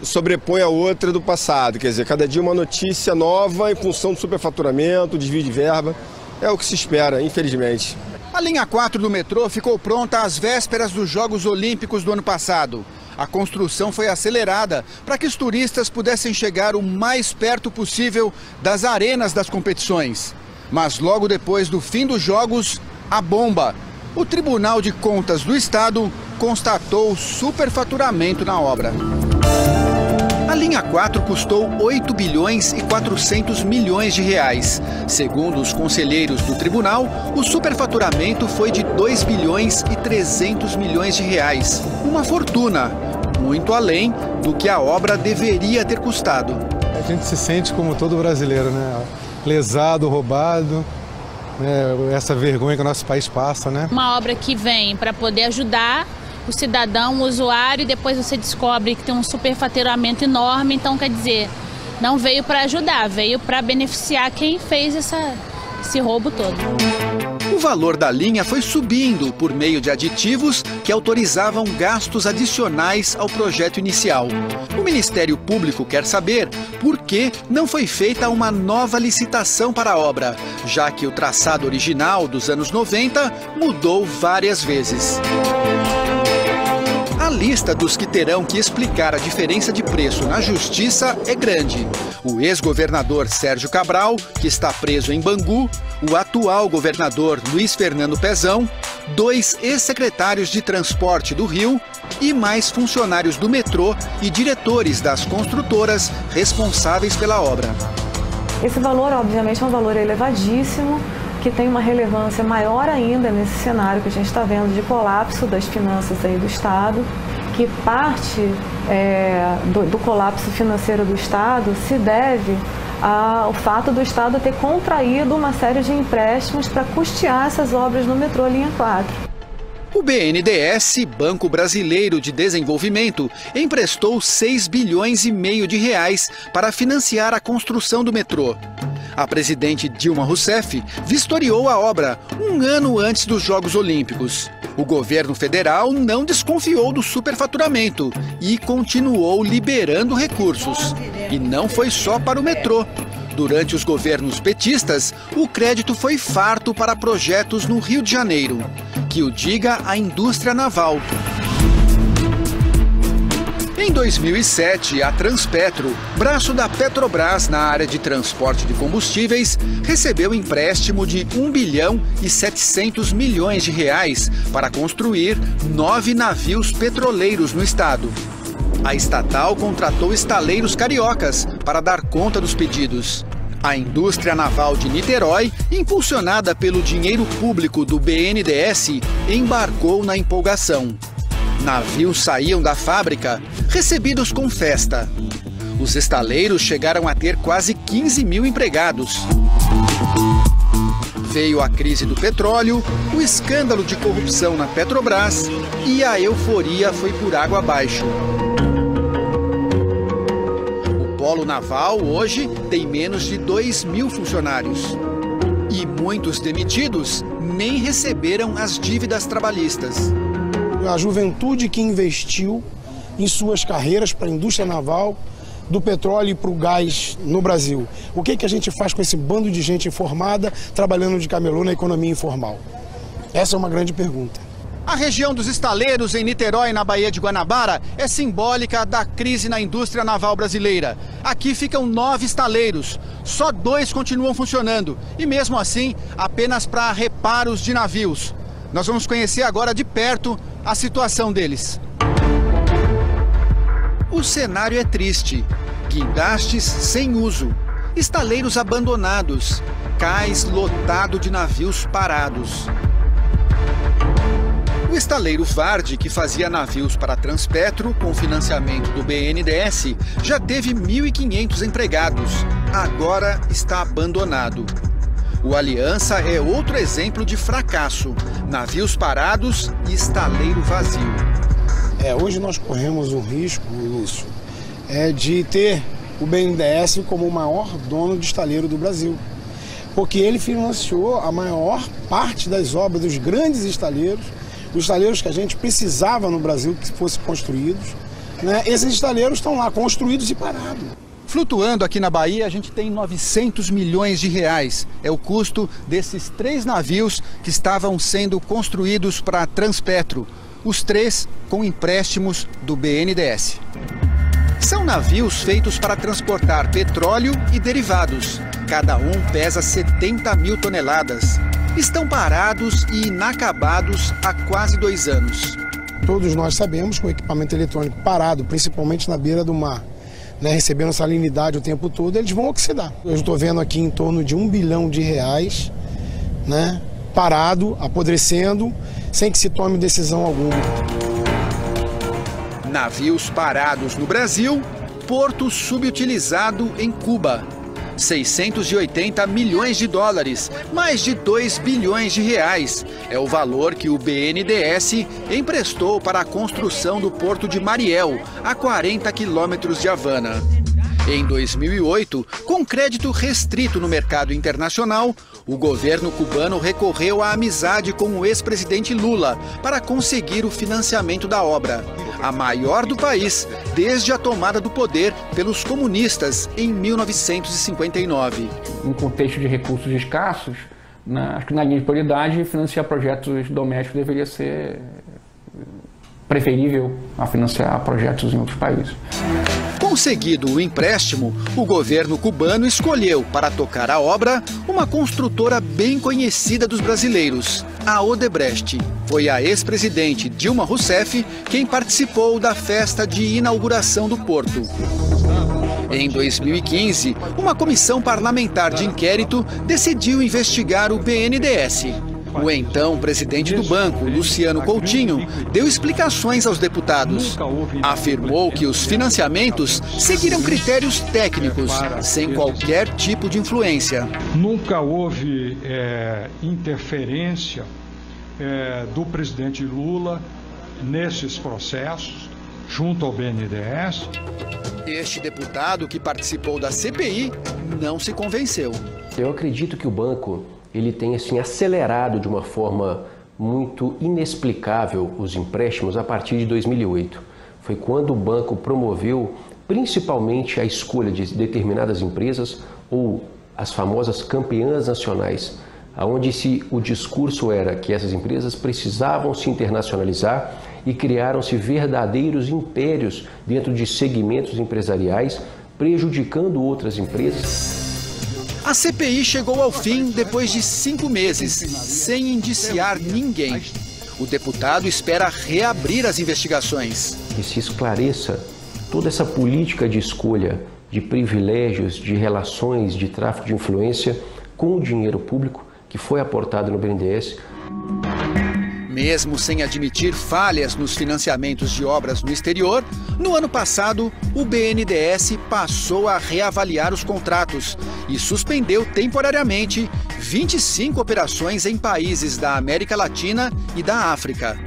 sobrepõe a outra do passado. Quer dizer, cada dia uma notícia nova em função do superfaturamento, desvio de verba. É o que se espera, infelizmente.
A linha 4 do metrô ficou pronta às vésperas dos Jogos Olímpicos do ano passado. A construção foi acelerada para que os turistas pudessem chegar o mais perto possível das arenas das competições. Mas logo depois do fim dos Jogos, a bomba. O Tribunal de Contas do Estado constatou superfaturamento na obra. A linha 4 custou 8 bilhões e 400 milhões de reais. Segundo os conselheiros do tribunal, o superfaturamento foi de 2 bilhões e 300 milhões de reais. Uma fortuna, muito além do que a obra deveria ter custado.
A gente se sente como todo brasileiro, né? Lesado, roubado, essa vergonha que o nosso país passa, né?
Uma obra que vem para poder ajudar o cidadão, o usuário, e depois você descobre que tem um superfaturamento enorme. Então, quer dizer, não veio para ajudar, veio para beneficiar quem fez esse roubo todo.
O valor da linha foi subindo por meio de aditivos que autorizavam gastos adicionais ao projeto inicial. O Ministério Público quer saber por que não foi feita uma nova licitação para a obra, já que o traçado original dos anos 90 mudou várias vezes. A lista dos que terão que explicar a diferença de preço na justiça é grande. O ex-governador Sérgio Cabral, que está preso em Bangu, o atual governador Luiz Fernando Pezão, 2 ex-secretários de transporte do Rio e mais funcionários do metrô e diretores das construtoras responsáveis pela obra.
Esse valor, obviamente, é um valor elevadíssimo, que tem uma relevância maior ainda nesse cenário que a gente está vendo de colapso das finanças aí do Estado, que parte do colapso financeiro do Estado se deve ao fato do Estado ter contraído uma série de empréstimos para custear essas obras no metrô linha 4.
O BNDES, Banco Brasileiro de Desenvolvimento, emprestou 6 bilhões e meio de reais para financiar a construção do metrô. A presidente Dilma Rousseff vistoriou a obra um ano antes dos Jogos Olímpicos. O governo federal não desconfiou do superfaturamento e continuou liberando recursos. E não foi só para o metrô. Durante os governos petistas, o crédito foi farto para projetos no Rio de Janeiro. Que o diga a indústria naval. Em 2007, a Transpetro, braço da Petrobras na área de transporte de combustíveis, recebeu empréstimo de 1 bilhão e 700 milhões de reais para construir 9 navios petroleiros no estado. A estatal contratou estaleiros cariocas para dar conta dos pedidos. A indústria naval de Niterói, impulsionada pelo dinheiro público do BNDES, embarcou na empolgação. Navios saíam da fábrica, recebidos com festa. Os estaleiros chegaram a ter quase 15 mil empregados. Veio a crise do petróleo, o escândalo de corrupção na Petrobras e a euforia foi por água abaixo. O polo naval hoje tem menos de 2 mil funcionários. E muitos demitidos nem receberam as dívidas trabalhistas.
A juventude que investiu em suas carreiras para a indústria naval, do petróleo e para o gás no Brasil. O que a gente faz com esse bando de gente informada trabalhando de camelô na economia informal? Essa é uma grande pergunta.
A região dos estaleiros em Niterói, na Baía de Guanabara, é simbólica da crise na indústria naval brasileira. Aqui ficam 9 estaleiros, só 2 continuam funcionando e mesmo assim apenas para reparos de navios. Nós vamos conhecer agora de perto a situação deles. O cenário é triste. Guindastes sem uso, estaleiros abandonados, cais lotado de navios parados. O estaleiro Varde, que fazia navios para a Transpetro com financiamento do BNDES, já teve 1.500 empregados. Agora está abandonado. O Aliança é outro exemplo de fracasso. Navios parados e estaleiro vazio.
Hoje nós corremos um risco, Lúcio, de ter o BNDES como o maior dono de estaleiro do Brasil. Porque ele financiou a maior parte das obras dos grandes estaleiros, os estaleiros que a gente precisava no Brasil que fossem construídos, né? Esses estaleiros estão lá, construídos e parados.
Flutuando aqui na Bahia, a gente tem 900 milhões de reais. É o custo desses 3 navios que estavam sendo construídos para a Transpetro. Os 3 com empréstimos do BNDES. São navios feitos para transportar petróleo e derivados. Cada um pesa 70 mil toneladas. Estão parados e inacabados há quase 2 anos.
Todos nós sabemos que o equipamento eletrônico parado, principalmente na beira do mar, né, recebendo salinidade o tempo todo, eles vão oxidar. Eu estou vendo aqui em torno de R$1 bilhão, né, parado, apodrecendo, sem que se tome decisão alguma.
Navios parados no Brasil, porto subutilizado em Cuba. 680 milhões de dólares, mais de 2 bilhões de reais. É o valor que o BNDES emprestou para a construção do porto de Mariel, a 40 quilômetros de Havana. Em 2008, com crédito restrito no mercado internacional, o governo cubano recorreu à amizade com o ex-presidente Lula para conseguir o financiamento da obra, a maior do país desde a tomada do poder pelos comunistas em 1959.
Em contexto de recursos escassos, acho que na linha de prioridade, financiar projetos domésticos deveria ser preferível a financiar projetos em outros países.
Conseguido o empréstimo, o governo cubano escolheu para tocar a obra uma construtora bem conhecida dos brasileiros, a Odebrecht. Foi a ex-presidente Dilma Rousseff quem participou da festa de inauguração do porto. Em 2015, uma comissão parlamentar de inquérito decidiu investigar o BNDES. O então presidente do banco, Luciano Coutinho, deu explicações aos deputados. Afirmou que os financiamentos seguiram critérios técnicos, sem qualquer tipo de influência.
Nunca houve interferência do presidente Lula nesses processos, junto ao BNDES.
Este deputado que participou da CPI não se convenceu.
Eu acredito que o banco ele tem assim, acelerado de uma forma muito inexplicável os empréstimos a partir de 2008. Foi quando o banco promoveu principalmente a escolha de determinadas empresas ou as famosas campeãs nacionais, onde o discurso era que essas empresas precisavam se internacionalizar e criaram-se verdadeiros impérios dentro de segmentos empresariais, prejudicando outras empresas.
A CPI chegou ao fim depois de 5 meses, sem indiciar ninguém. O deputado espera reabrir as investigações.
Que se esclareça toda essa política de escolha de privilégios, de relações, de tráfico de influência com o dinheiro público que foi aportado no BNDES.
Mesmo sem admitir falhas nos financiamentos de obras no exterior, no ano passado, o BNDES passou a reavaliar os contratos e suspendeu temporariamente 25 operações em países da América Latina e da África.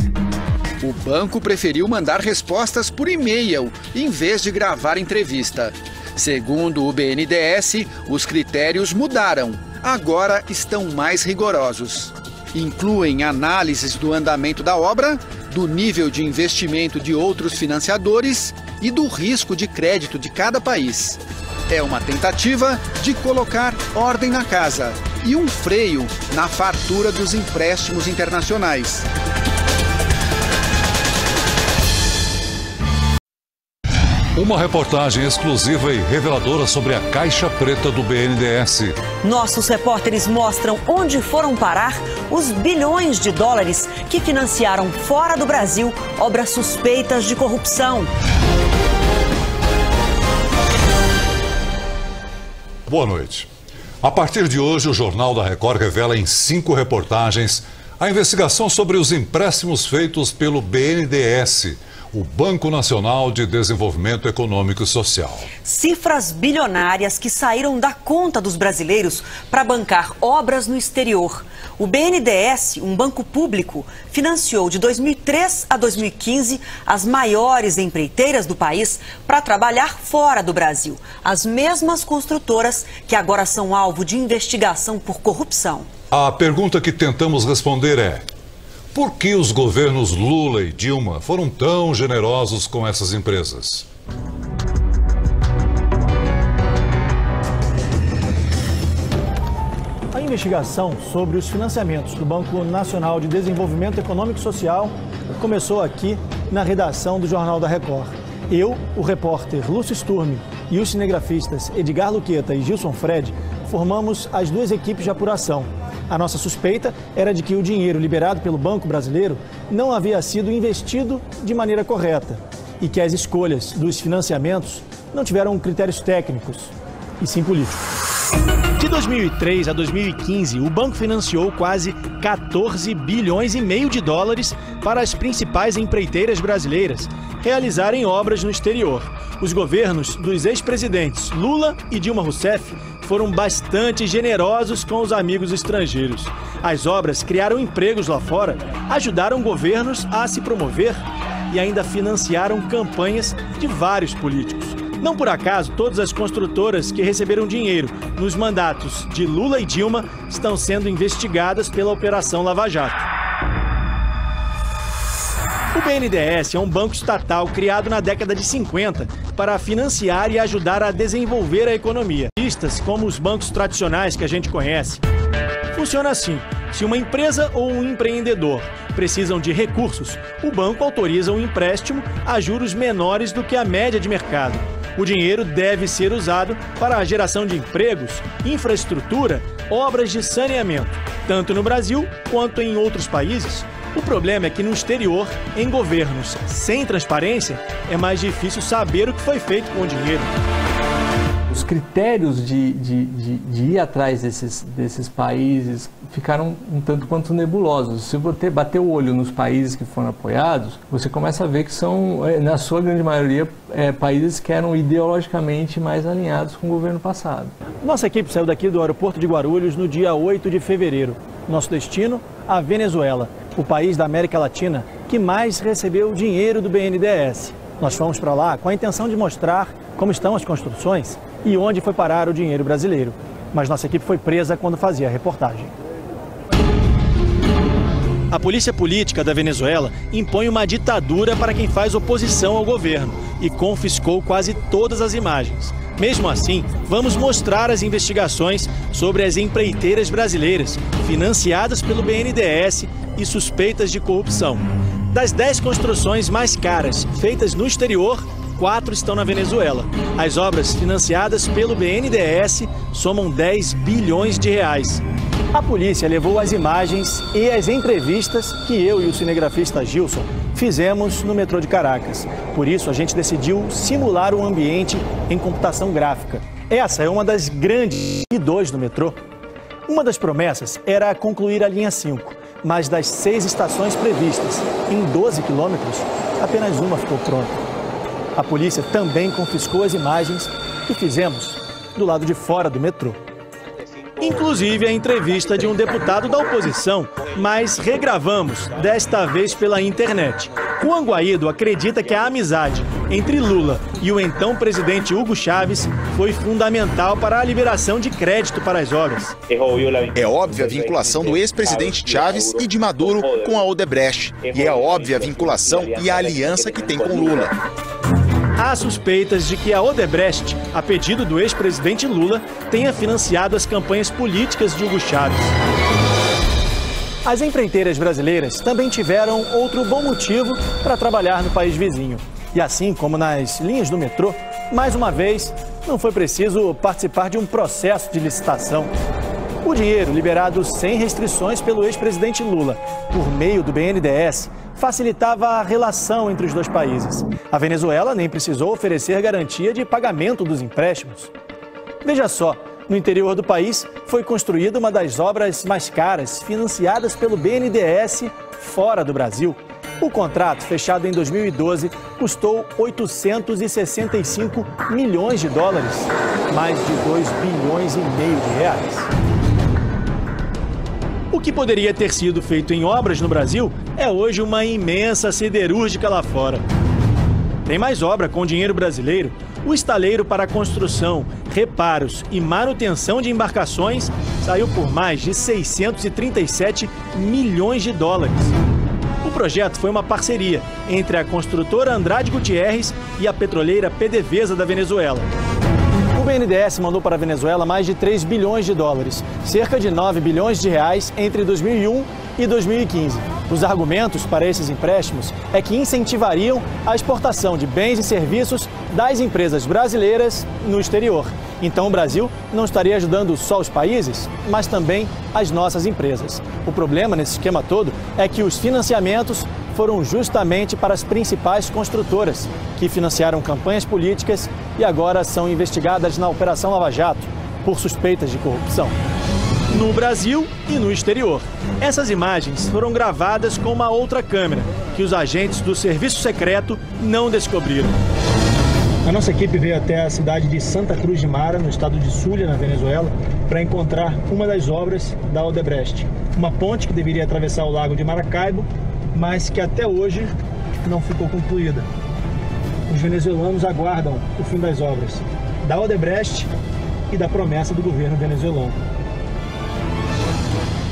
O banco preferiu mandar respostas por e-mail, em vez de gravar entrevista. Segundo o BNDES, os critérios mudaram. Agora estão mais rigorosos. Incluem análises do andamento da obra, do nível de investimento de outros financiadores e do risco de crédito de cada país. É uma tentativa de colocar ordem na casa e um freio na fartura dos empréstimos internacionais.
Uma reportagem exclusiva e reveladora sobre a caixa preta do BNDES.
Nossos repórteres mostram onde foram parar os bilhões de dólares que financiaram fora do Brasil obras suspeitas de corrupção.
Boa noite. A partir de hoje, o Jornal da Record revela em 5 reportagens a investigação sobre os empréstimos feitos pelo BNDES, o Banco Nacional de Desenvolvimento Econômico e Social.
Cifras bilionárias que saíram da conta dos brasileiros para bancar obras no exterior. O BNDES, um banco público, financiou de 2003 a 2015 as maiores empreiteiras do país para trabalhar fora do Brasil. As mesmas construtoras que agora são alvo de investigação por corrupção.
A pergunta que tentamos responder é: por que os governos Lula e Dilma foram tão generosos com essas empresas?
A investigação sobre os financiamentos do Banco Nacional de Desenvolvimento Econômico e Social começou aqui na redação do Jornal da Record. Eu, o repórter Lúcio Sturmi e os cinegrafistas Edgar Luqueta e Gilson Fred formamos as 2 equipes de apuração. A nossa suspeita era de que o dinheiro liberado pelo Banco Brasileiro não havia sido investido de maneira correta e que as escolhas dos financiamentos não tiveram critérios técnicos, e sim políticos. De 2003 a 2015, o banco financiou quase 14 bilhões e meio de dólares para as principais empreiteiras brasileiras realizarem obras no exterior. Os governos dos ex-presidentes Lula e Dilma Rousseff foram bastante generosos com os amigos estrangeiros. As obras criaram empregos lá fora, ajudaram governos a se promover e ainda financiaram campanhas de vários políticos. Não por acaso, todas as construtoras que receberam dinheiro nos mandatos de Lula e Dilma estão sendo investigadas pela Operação Lava Jato. O BNDES é um banco estatal criado na década de 50 para financiar e ajudar a desenvolver a economia. Vistas como os bancos tradicionais que a gente conhece. Funciona assim: se uma empresa ou um empreendedor precisam de recursos, o banco autoriza um empréstimo a juros menores do que a média de mercado. O dinheiro deve ser usado para a geração de empregos, infraestrutura, obras de saneamento, tanto no Brasil quanto em outros países. O problema é que no exterior, em governos sem transparência, é mais difícil saber o que foi feito com o dinheiro.
Os critérios de ir atrás desses países ficaram um tanto quanto nebulosos. Se você bater o olho nos países que foram apoiados, você começa a ver que são, na sua grande maioria, países que eram ideologicamente mais alinhados com o governo passado.
Nossa equipe saiu daqui do aeroporto de Guarulhos no dia 8 de fevereiro. Nosso destino, a Venezuela, o país da América Latina que mais recebeu dinheiro do BNDES. Nós fomos para lá com a intenção de mostrar como estão as construções e onde foi parar o dinheiro brasileiro. Mas nossa equipe foi presa quando fazia a reportagem. A polícia política da Venezuela impõe uma ditadura para quem faz oposição ao governo e confiscou quase todas as imagens. Mesmo assim, vamos mostrar as investigações sobre as empreiteiras brasileiras financiadas pelo BNDES e suspeitas de corrupção. Das 10 construções mais caras feitas no exterior, 4 estão na Venezuela. As obras financiadas pelo BNDES somam 10 bilhões de reais. A polícia levou as imagens e as entrevistas que eu e o cinegrafista Gilson fizemos no metrô de Caracas. Por isso, a gente decidiu simular o ambiente em computação gráfica. Essa é uma das grandes I2 do metrô. Uma das promessas era concluir a linha 5, mas das 6 estações previstas em 12 quilômetros, apenas uma ficou pronta. A polícia também confiscou as imagens que fizemos do lado de fora do metrô. Inclusive a entrevista de um deputado da oposição, mas regravamos, desta vez pela internet. Juan Guaido acredita que a amizade entre Lula e o então presidente Hugo Chávez foi fundamental para a liberação de crédito para as obras.
É óbvia a vinculação do ex-presidente Chávez e de Maduro com a Odebrecht. E é óbvia a vinculação e a aliança que tem com Lula.
Há suspeitas de que a Odebrecht, a pedido do ex-presidente Lula, tenha financiado as campanhas políticas de Hugo Chávez. As empreiteiras brasileiras também tiveram outro bom motivo para trabalhar no país vizinho. E assim como nas linhas do metrô, mais uma vez, não foi preciso participar de um processo de licitação. O dinheiro liberado sem restrições pelo ex-presidente Lula, por meio do BNDES, facilitava a relação entre os dois países. A Venezuela nem precisou oferecer garantia de pagamento dos empréstimos. Veja só, no interior do país foi construída uma das obras mais caras financiadas pelo BNDES fora do Brasil. O contrato, fechado em 2012, custou 865 milhões de dólares, mais de 2,5 bilhões de reais. O que poderia ter sido feito em obras no Brasil é hoje uma imensa siderúrgica lá fora. Tem mais obra com dinheiro brasileiro. O estaleiro para construção, reparos e manutenção de embarcações saiu por mais de 637 milhões de dólares. O projeto foi uma parceria entre a construtora Andrade Gutierrez e a petroleira PDVSA da Venezuela. O BNDES mandou para a Venezuela mais de 3 bilhões de dólares, cerca de 9 bilhões de reais entre 2001 e 2015. Os argumentos para esses empréstimos é que incentivariam a exportação de bens e serviços das empresas brasileiras no exterior. Então o Brasil não estaria ajudando só os países, mas também as nossas empresas. O problema nesse esquema todo é que os financiamentos foram justamente para as principais construtoras, que financiaram campanhas políticas e agora são investigadas na Operação Lava Jato por suspeitas de corrupção. No Brasil e no exterior. Essas imagens foram gravadas com uma outra câmera, que os agentes do Serviço Secreto não descobriram. A nossa equipe veio até a cidade de Santa Cruz de Mara, no estado de Zulia, na Venezuela, para encontrar uma das obras da Odebrecht. Uma ponte que deveria atravessar o lago de Maracaibo, mas que até hoje não ficou concluída. Os venezuelanos aguardam o fim das obras da Odebrecht e da promessa do governo venezuelano.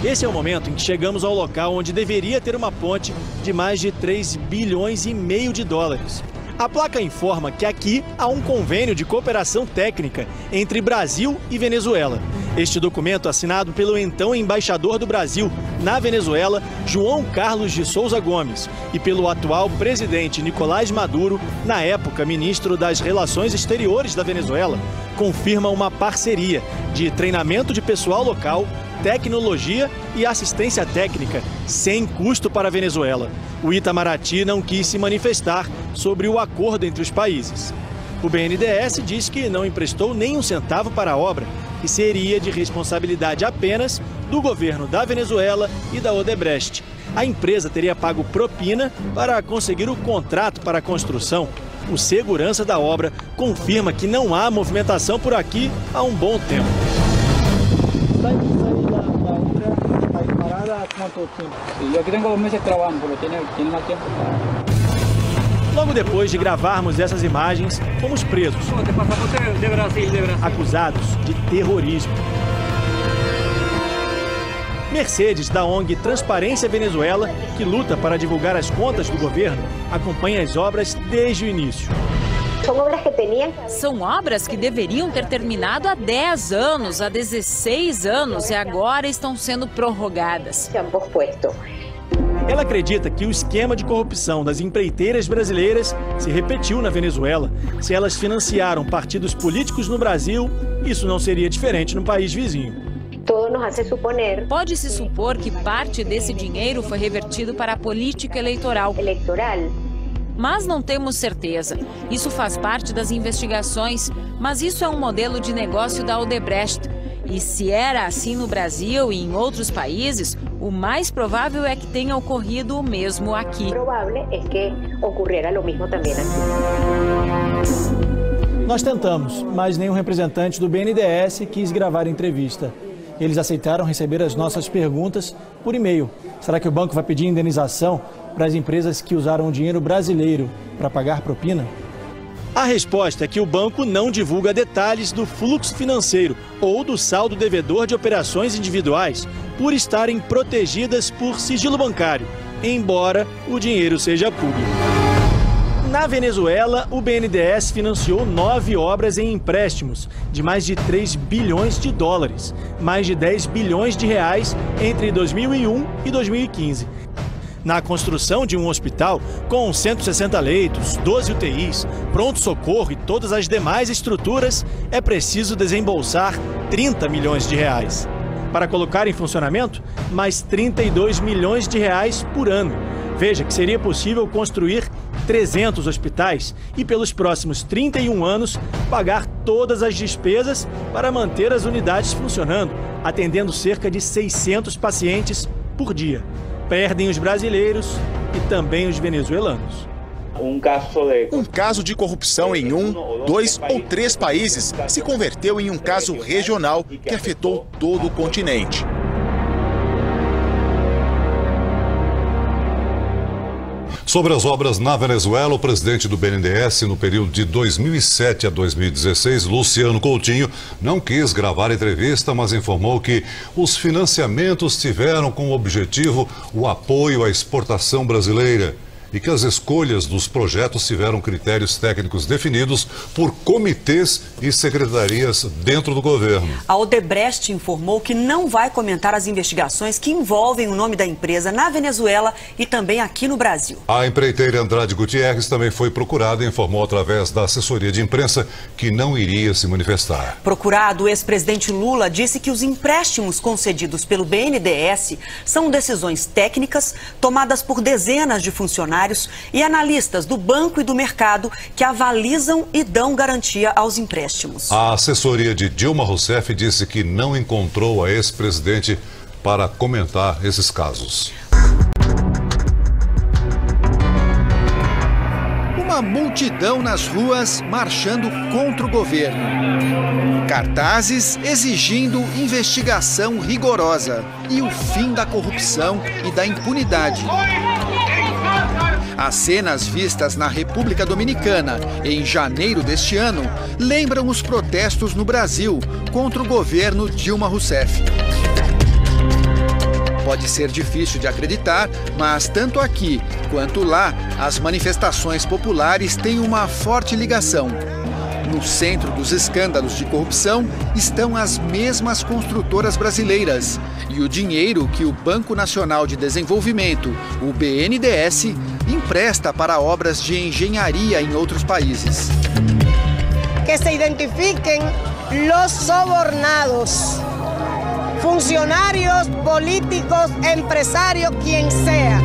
Esse é o momento em que chegamos ao local onde deveria ter uma ponte de mais de 3,5 bilhões de dólares. A placa informa que aqui há um convênio de cooperação técnica entre Brasil e Venezuela. Este documento, assinado pelo então embaixador do Brasil na Venezuela, João Carlos de Souza Gomes, e pelo atual presidente Nicolás Maduro, na época ministro das Relações Exteriores da Venezuela, confirma uma parceria de treinamento de pessoal local, tecnologia e assistência técnica, sem custo para a Venezuela. O Itamaraty não quis se manifestar sobre o acordo entre os países. O BNDES diz que não emprestou nem um centavo para a obra, que seria de responsabilidade apenas do governo da Venezuela e da Odebrecht. A empresa teria pago propina para conseguir o contrato para a construção. O segurança da obra confirma que não há movimentação por aqui há um bom tempo. Logo depois de gravarmos essas imagens, fomos presos, acusados de terrorismo. Mercedes, da ONG Transparência Venezuela, que luta para divulgar as contas do governo, acompanha as obras desde o início.
São obras que deveriam ter terminado há 10 anos, há 16 anos e agora estão sendo prorrogadas.
Ela acredita que o esquema de corrupção das empreiteiras brasileiras se repetiu na Venezuela. Se elas financiaram partidos políticos no Brasil, isso não seria diferente no país vizinho.
Pode-se supor que parte desse dinheiro foi revertido para a política eleitoral. Mas não temos certeza. Isso faz parte das investigações, mas isso é um modelo de negócio da Odebrecht. E se era assim no Brasil e em outros países, o mais provável é que tenha ocorrido o mesmo aqui.
Nós tentamos, mas nenhum representante do BNDES quis gravar a entrevista. Eles aceitaram receber as nossas perguntas por e-mail. Será que o banco vai pedir indenização para as empresas que usaram o dinheiro brasileiro para pagar propina? A resposta é que o banco não divulga detalhes do fluxo financeiro ou do saldo devedor de operações individuais por estarem protegidas por sigilo bancário, embora o dinheiro seja público. Na Venezuela, o BNDES financiou 9 obras em empréstimos de mais de 3 bilhões de dólares, mais de 10 bilhões de reais entre 2001 e 2015.
Na construção de um hospital com 160 leitos, 12 UTIs, pronto-socorro e todas as demais estruturas, é preciso desembolsar 30 milhões de reais. Para colocar em funcionamento, mais 32 milhões de reais por ano. Veja que seria possível construir 300 hospitais e, pelos próximos 31 anos, pagar todas as despesas para manter as unidades funcionando, atendendo cerca de 600 pacientes por dia. Perdem os brasileiros e também os venezuelanos.
Um caso de corrupção em 1, 2 ou 3 países se converteu em um caso regional que afetou todo o continente.
Sobre as obras na Venezuela, o presidente do BNDES, no período de 2007 a 2016, Luciano Coutinho, não quis gravar entrevista, mas informou que os financiamentos tiveram como objetivo o apoio à exportação brasileira e que as escolhas dos projetos tiveram critérios técnicos definidos por comitês e secretarias dentro do governo.
A Odebrecht informou que não vai comentar as investigações que envolvem o nome da empresa na Venezuela e também aqui no Brasil.
A empreiteira Andrade Gutierrez também foi procurada e informou através da assessoria de imprensa que não iria se manifestar.
Procurado, o ex-presidente Lula disse que os empréstimos concedidos pelo BNDES são decisões técnicas tomadas por dezenas de funcionários e analistas do banco e do mercado que avalizam e dão garantia aos empréstimos.
A assessoria de Dilma Rousseff disse que não encontrou a ex-presidente para comentar esses casos.
Uma multidão nas ruas marchando contra o governo. Cartazes exigindo investigação rigorosa e o fim da corrupção e da impunidade. As cenas vistas na República Dominicana em janeiro deste ano lembram os protestos no Brasil contra o governo Dilma Rousseff. Pode ser difícil de acreditar, mas tanto aqui quanto lá, as manifestações populares têm uma forte ligação. No centro dos escândalos de corrupção estão as mesmas construtoras brasileiras e o dinheiro que o Banco Nacional de Desenvolvimento, o BNDES, empresta para obras de engenharia em outros países.
Que se identifiquem os sobornados, funcionários políticos, empresários, quem seja.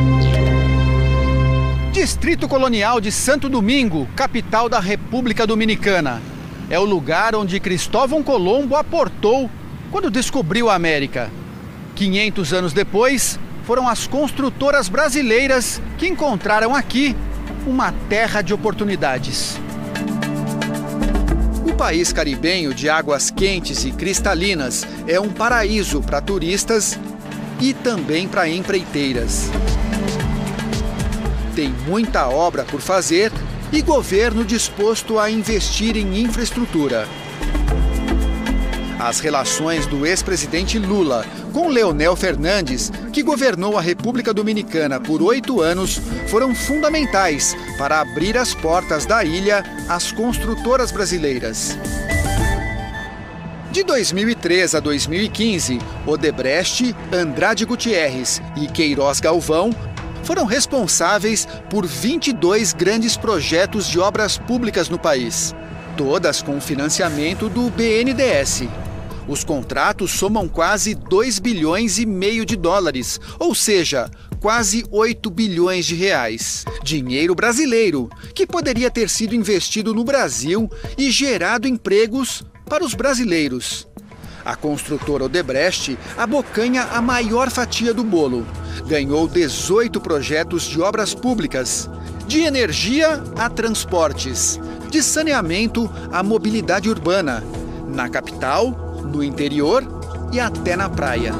Distrito Colonial de Santo Domingo, capital da República Dominicana. É o lugar onde Cristóvão Colombo aportou quando descobriu a América. 500 anos depois, foram as construtoras brasileiras que encontraram aqui uma terra de oportunidades. O país caribenho de águas quentes e cristalinas é um paraíso para turistas e também para empreiteiras. Tem muita obra por fazer e governo disposto a investir em infraestrutura. As relações do ex-presidente Lula com Leonel Fernandes, que governou a República Dominicana por 8 anos, foram fundamentais para abrir as portas da ilha às construtoras brasileiras. De 2003 a 2015, Odebrecht, Andrade Gutierrez e Queiroz Galvão foram responsáveis por 22 grandes projetos de obras públicas no país, todas com financiamento do BNDES. Os contratos somam quase 2,5 bilhões de dólares, ou seja, quase 8 bilhões de reais. Dinheiro brasileiro, que poderia ter sido investido no Brasil e gerado empregos para os brasileiros. A construtora Odebrecht abocanha a maior fatia do bolo. Ganhou 18 projetos de obras públicas, de energia a transportes, de saneamento a mobilidade urbana, na capital, no interior e até na praia.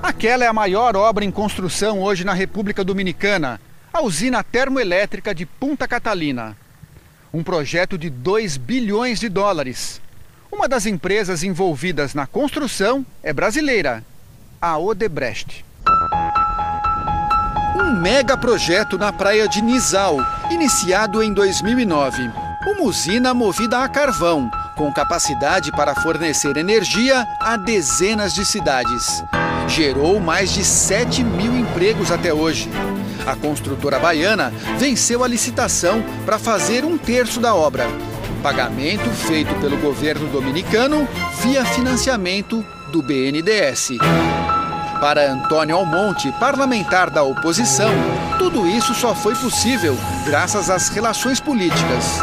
Aquela é a maior obra em construção hoje na República Dominicana, a usina termoelétrica de Punta Catalina. Um projeto de 2 bilhões de dólares. Uma das empresas envolvidas na construção é brasileira, a Odebrecht. Um mega projeto na praia de Nizal, iniciado em 2009. Uma usina movida a carvão, com capacidade para fornecer energia a dezenas de cidades. gerou mais de 7 mil empregos até hoje. A construtora baiana venceu a licitação para fazer 1/3 da obra. Pagamento feito pelo governo dominicano via financiamento do BNDES. Para Antônio Almonte, parlamentar da oposição, tudo isso só foi possível graças às relações políticas.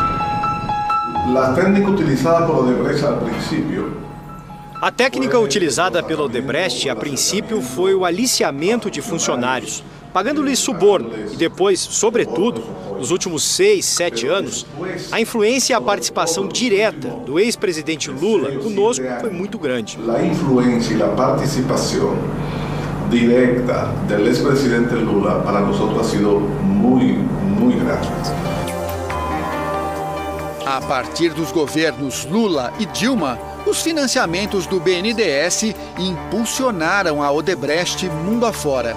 A técnica utilizada pela Odebrecht, a princípio, foi o aliciamento de funcionários, pagando-lhes suborno e depois, sobretudo, nos últimos 6, 7 anos, a influência e a participação direta do ex-presidente Lula conosco foi muito grande.
A influência e a participação direta do ex-presidente Lula para nós ha sido muito grande.
A partir dos governos Lula e Dilma, os financiamentos do BNDES impulsionaram a Odebrecht mundo afora.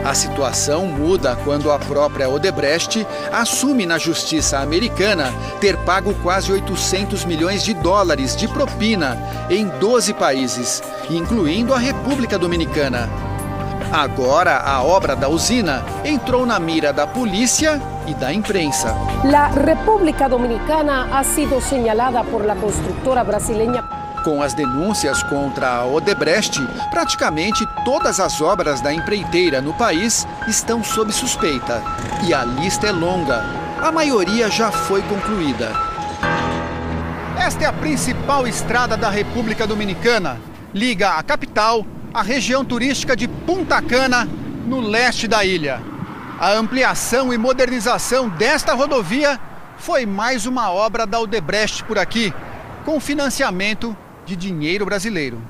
A situação muda quando a própria Odebrecht assume na justiça americana ter pago quase 800 milhões de dólares de propina em 12 países, incluindo a República Dominicana. Agora, a obra da usina entrou na mira da polícia e da imprensa.
A República Dominicana ha sido señalada por la constructora brasileña.
Com as denúncias contra a Odebrecht, praticamente todas as obras da empreiteira no país estão sob suspeita. E a lista é longa. A maioria já foi concluída. Esta é a principal estrada da República Dominicana. Liga a capital à região turística de Punta Cana, no leste da ilha. A ampliação e modernização desta rodovia foi mais uma obra da Odebrecht por aqui, com financiamento de dinheiro brasileiro.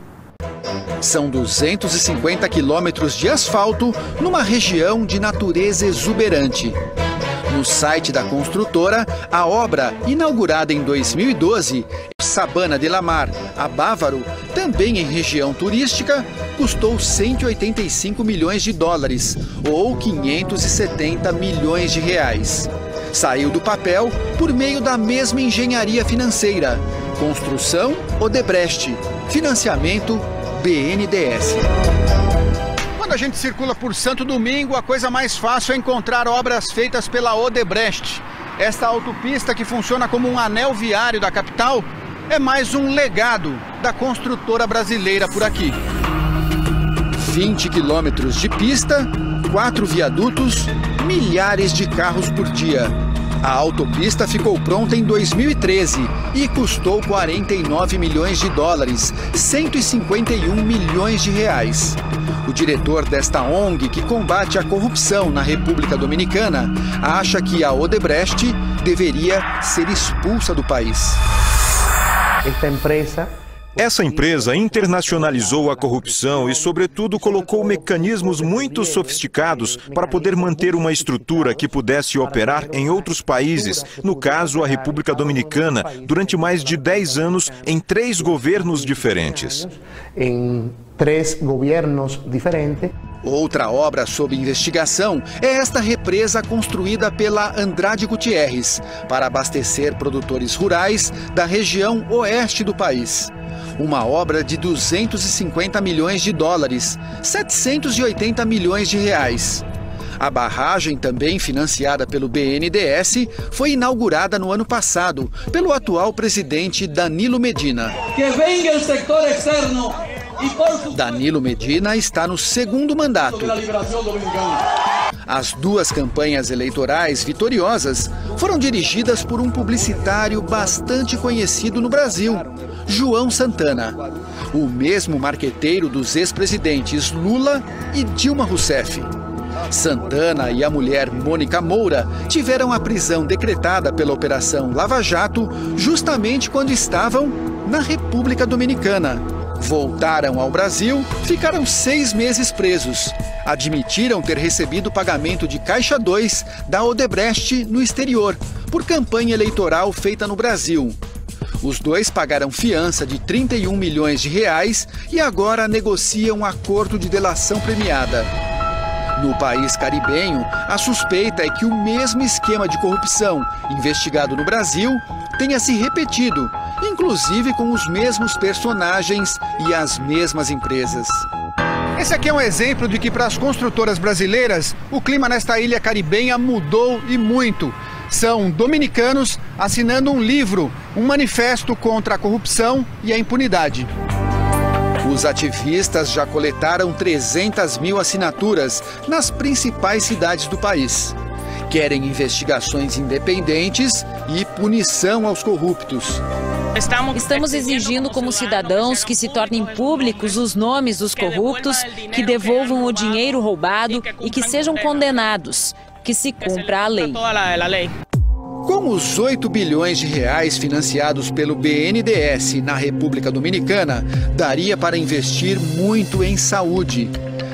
São 250 quilômetros de asfalto numa região de natureza exuberante. No site da construtora, a obra, inaugurada em 2012, Sabana de la Mar, a Bávaro, também em região turística, custou 185 milhões de dólares, ou 570 milhões de reais. Saiu do papel por meio da mesma engenharia financeira. Construção Odebrecht, financiamento BNDES. Quando a gente circula por Santo Domingo, a coisa mais fácil é encontrar obras feitas pela Odebrecht. Esta autopista, que funciona como um anel viário da capital, é mais um legado da construtora brasileira por aqui. 20 quilômetros de pista, 4 viadutos, milhares de carros por dia. A autopista ficou pronta em 2013 e custou 49 milhões de dólares, 151 milhões de reais. O diretor desta ONG, que combate a corrupção na República Dominicana, acha que a Odebrecht deveria ser expulsa do país.
Essa empresa internacionalizou a corrupção e, sobretudo, colocou mecanismos muito sofisticados para poder manter uma estrutura que pudesse operar em outros países, no caso a República Dominicana, durante mais de 10 anos em 3 governos diferentes.
Outra obra sob investigação é esta represa construída pela Andrade Gutierrez para abastecer produtores rurais da região oeste do país. Uma obra de 250 milhões de dólares, 780 milhões de reais. A barragem, também financiada pelo BNDES, foi inaugurada no ano passado pelo atual presidente Danilo Medina.
Que venha o setor externo.
Danilo Medina está no 2º mandato. As 2 campanhas eleitorais vitoriosas foram dirigidas por um publicitário bastante conhecido no Brasil, João Santana, o mesmo marqueteiro dos ex-presidentes Lula e Dilma Rousseff. Santana e a mulher Mônica Moura tiveram a prisão decretada pela Operação Lava Jato justamente quando estavam na República Dominicana. Voltaram ao Brasil, ficaram 6 meses presos. Admitiram ter recebido pagamento de Caixa 2 da Odebrecht no exterior, por campanha eleitoral feita no Brasil. Os 2 pagaram fiança de 31 milhões de reais e agora negociam um acordo de delação premiada. No país caribenho, a suspeita é que o mesmo esquema de corrupção investigado no Brasil tenha se repetido, inclusive com os mesmos personagens e as mesmas empresas. Esse aqui é um exemplo de que para as construtoras brasileiras, o clima nesta ilha caribenha mudou e muito. São dominicanos assinando um livro, um manifesto contra a corrupção e a impunidade. Os ativistas já coletaram 300 mil assinaturas nas principais cidades do país. Querem investigações independentes e punição aos corruptos.
Estamos exigindo como cidadãos que se tornem públicos os nomes dos corruptos, que devolvam o dinheiro roubado e que sejam condenados, que se cumpra a lei.
Com os 8 bilhões de reais financiados pelo BNDES na República Dominicana, daria para investir muito em saúde.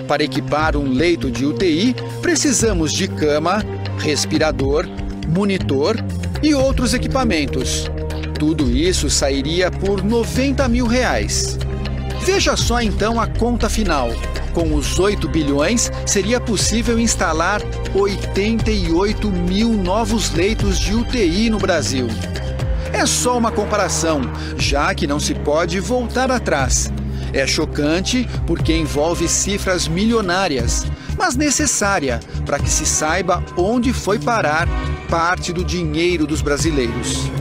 Para equipar um leito de UTI, precisamos de cama, respirador, monitor e outros equipamentos. Tudo isso sairia por 90 mil reais. Veja só então a conta final. Com os 8 bilhões, seria possível instalar 88 mil novos leitos de UTI no Brasil. É só uma comparação, já que não se pode voltar atrás. É chocante porque envolve cifras milionárias, mas necessária para que se saiba onde foi parar parte do dinheiro dos brasileiros.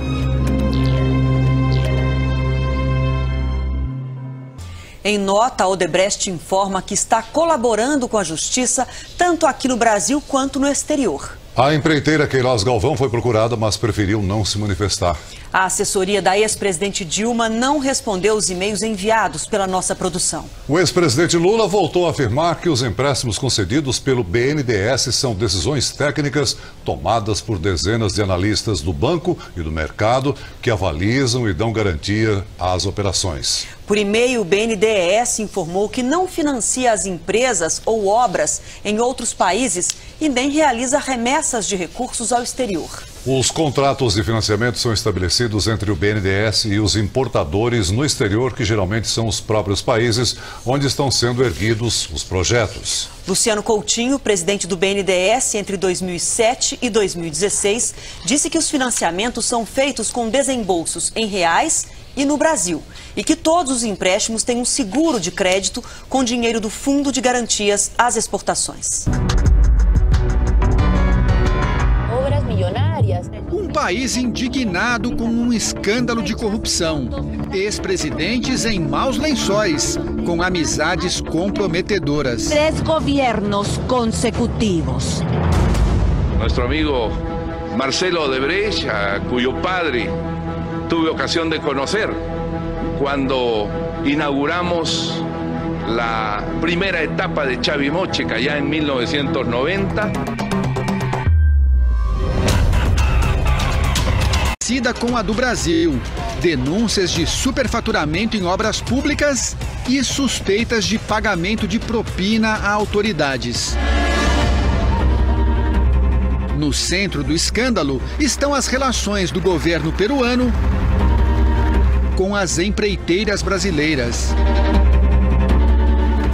Em nota, a Odebrecht informa que está colaborando com a justiça tanto aqui no Brasil quanto no exterior.
A empreiteira Queiroz Galvão foi procurada, mas preferiu não se manifestar.
A assessoria da ex-presidente Dilma não respondeu os e-mails enviados pela nossa produção.
O ex-presidente Lula voltou a afirmar que os empréstimos concedidos pelo BNDES são decisões técnicas tomadas por dezenas de analistas do banco e do mercado que avalizam e dão garantia às operações.
Por e-mail, o BNDES informou que não financia as empresas ou obras em outros países e nem realiza remessas de recursos ao exterior.
Os contratos de financiamento são estabelecidos entre o BNDES e os importadores no exterior, que geralmente são os próprios países onde estão sendo erguidos os projetos.
Luciano Coutinho, presidente do BNDES entre 2007 e 2016, disse que os financiamentos são feitos com desembolsos em reais e no Brasil, e que todos os empréstimos têm um seguro de crédito com dinheiro do Fundo de Garantias às Exportações.
Um país indignado com um escândalo de corrupção. Ex-presidentes em maus lençóis, com amizades comprometedoras.
3 gobiernos consecutivos.
Nuestro amigo Marcelo Odebrecht, cuyo padre tuve ocasión de conocer cuando inauguramos la primera etapa de Chavimochica allá en 1990.
Com a do Brasil, denúncias de superfaturamento em obras públicas e suspeitas de pagamento de propina a autoridades. No centro do escândalo estão as relações do governo peruano com as empreiteiras brasileiras.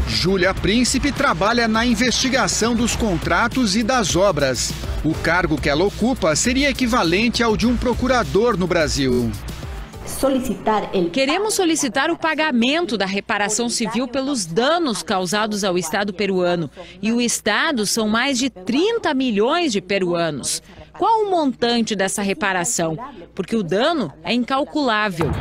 Júlia Príncipe trabalha na investigação dos contratos e das obras. O cargo que ela ocupa seria equivalente ao de um procurador no Brasil.
Queremos solicitar o pagamento da reparação civil pelos danos causados ao Estado peruano. E o Estado são mais de 30 milhões de peruanos. Qual o montante dessa reparação? Porque o dano é incalculável.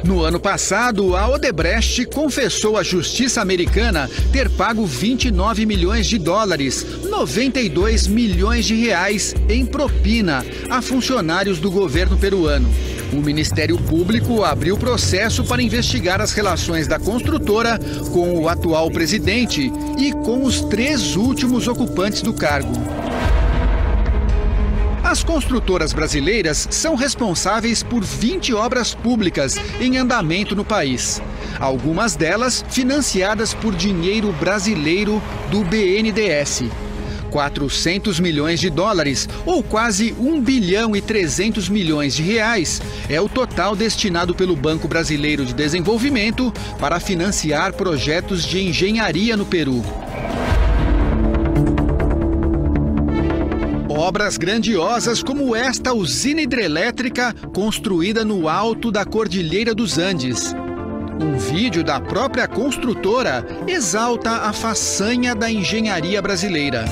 No ano passado, a Odebrecht confessou à justiça americana ter pago 29 milhões de dólares, 92 milhões de reais em propina a funcionários do governo peruano. O Ministério Público abriu processo para investigar as relações da construtora com o atual presidente e com os 3 últimos ocupantes do cargo. As construtoras brasileiras são responsáveis por 20 obras públicas em andamento no país. Algumas delas financiadas por dinheiro brasileiro do BNDES. 400 milhões de dólares, ou quase 1 bilhão e 300 milhões de reais, é o total destinado pelo Banco Brasileiro de Desenvolvimento para financiar projetos de engenharia no Peru. Obras grandiosas como esta usina hidrelétrica construída no alto da Cordilheira dos Andes. Um vídeo da própria construtora exalta a façanha da engenharia brasileira.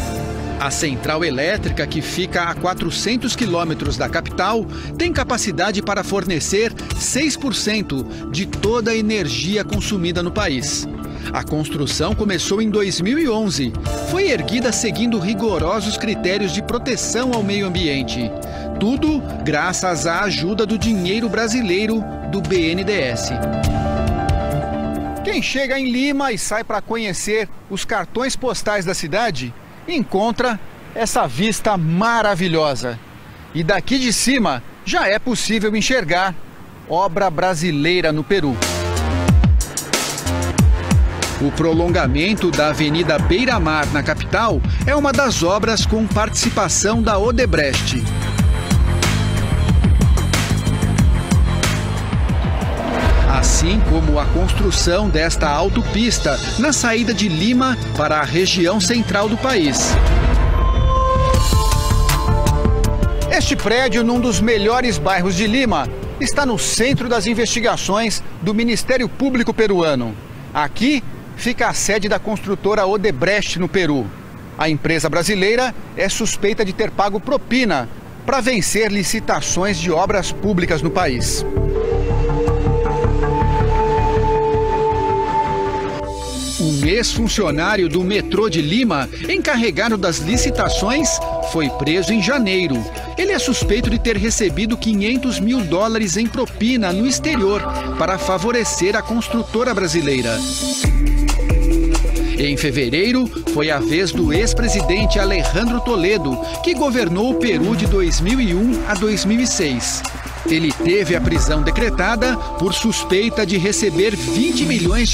A central elétrica, que fica a 400 quilômetros da capital, tem capacidade para fornecer 6% de toda a energia consumida no país. A construção começou em 2011. Foi erguida seguindo rigorosos critérios de proteção ao meio ambiente. Tudo graças à ajuda do dinheiro brasileiro do BNDES. Quem chega em Lima e sai para conhecer os cartões postais da cidade, encontra essa vista maravilhosa. E daqui de cima já é possível enxergar obra brasileira no Peru. O prolongamento da Avenida Beira-Mar na capital é uma das obras com participação da Odebrecht. Assim como a construção desta autopista na saída de Lima para a região central do país. Este prédio, num dos melhores bairros de Lima, está no centro das investigações do Ministério Público peruano. Aqui fica a sede da construtora Odebrecht no Peru. A empresa brasileira é suspeita de ter pago propina para vencer licitações de obras públicas no país. Um ex-funcionário do metrô de Lima, encarregado das licitações, foi preso em janeiro. Ele é suspeito de ter recebido $500 mil em propina no exterior para favorecer a construtora brasileira. Em fevereiro, foi a vez do ex-presidente Alejandro Toledo, que governou o Peru de 2001 a 2006. Ele teve a prisão decretada por suspeita de receber $20 milhões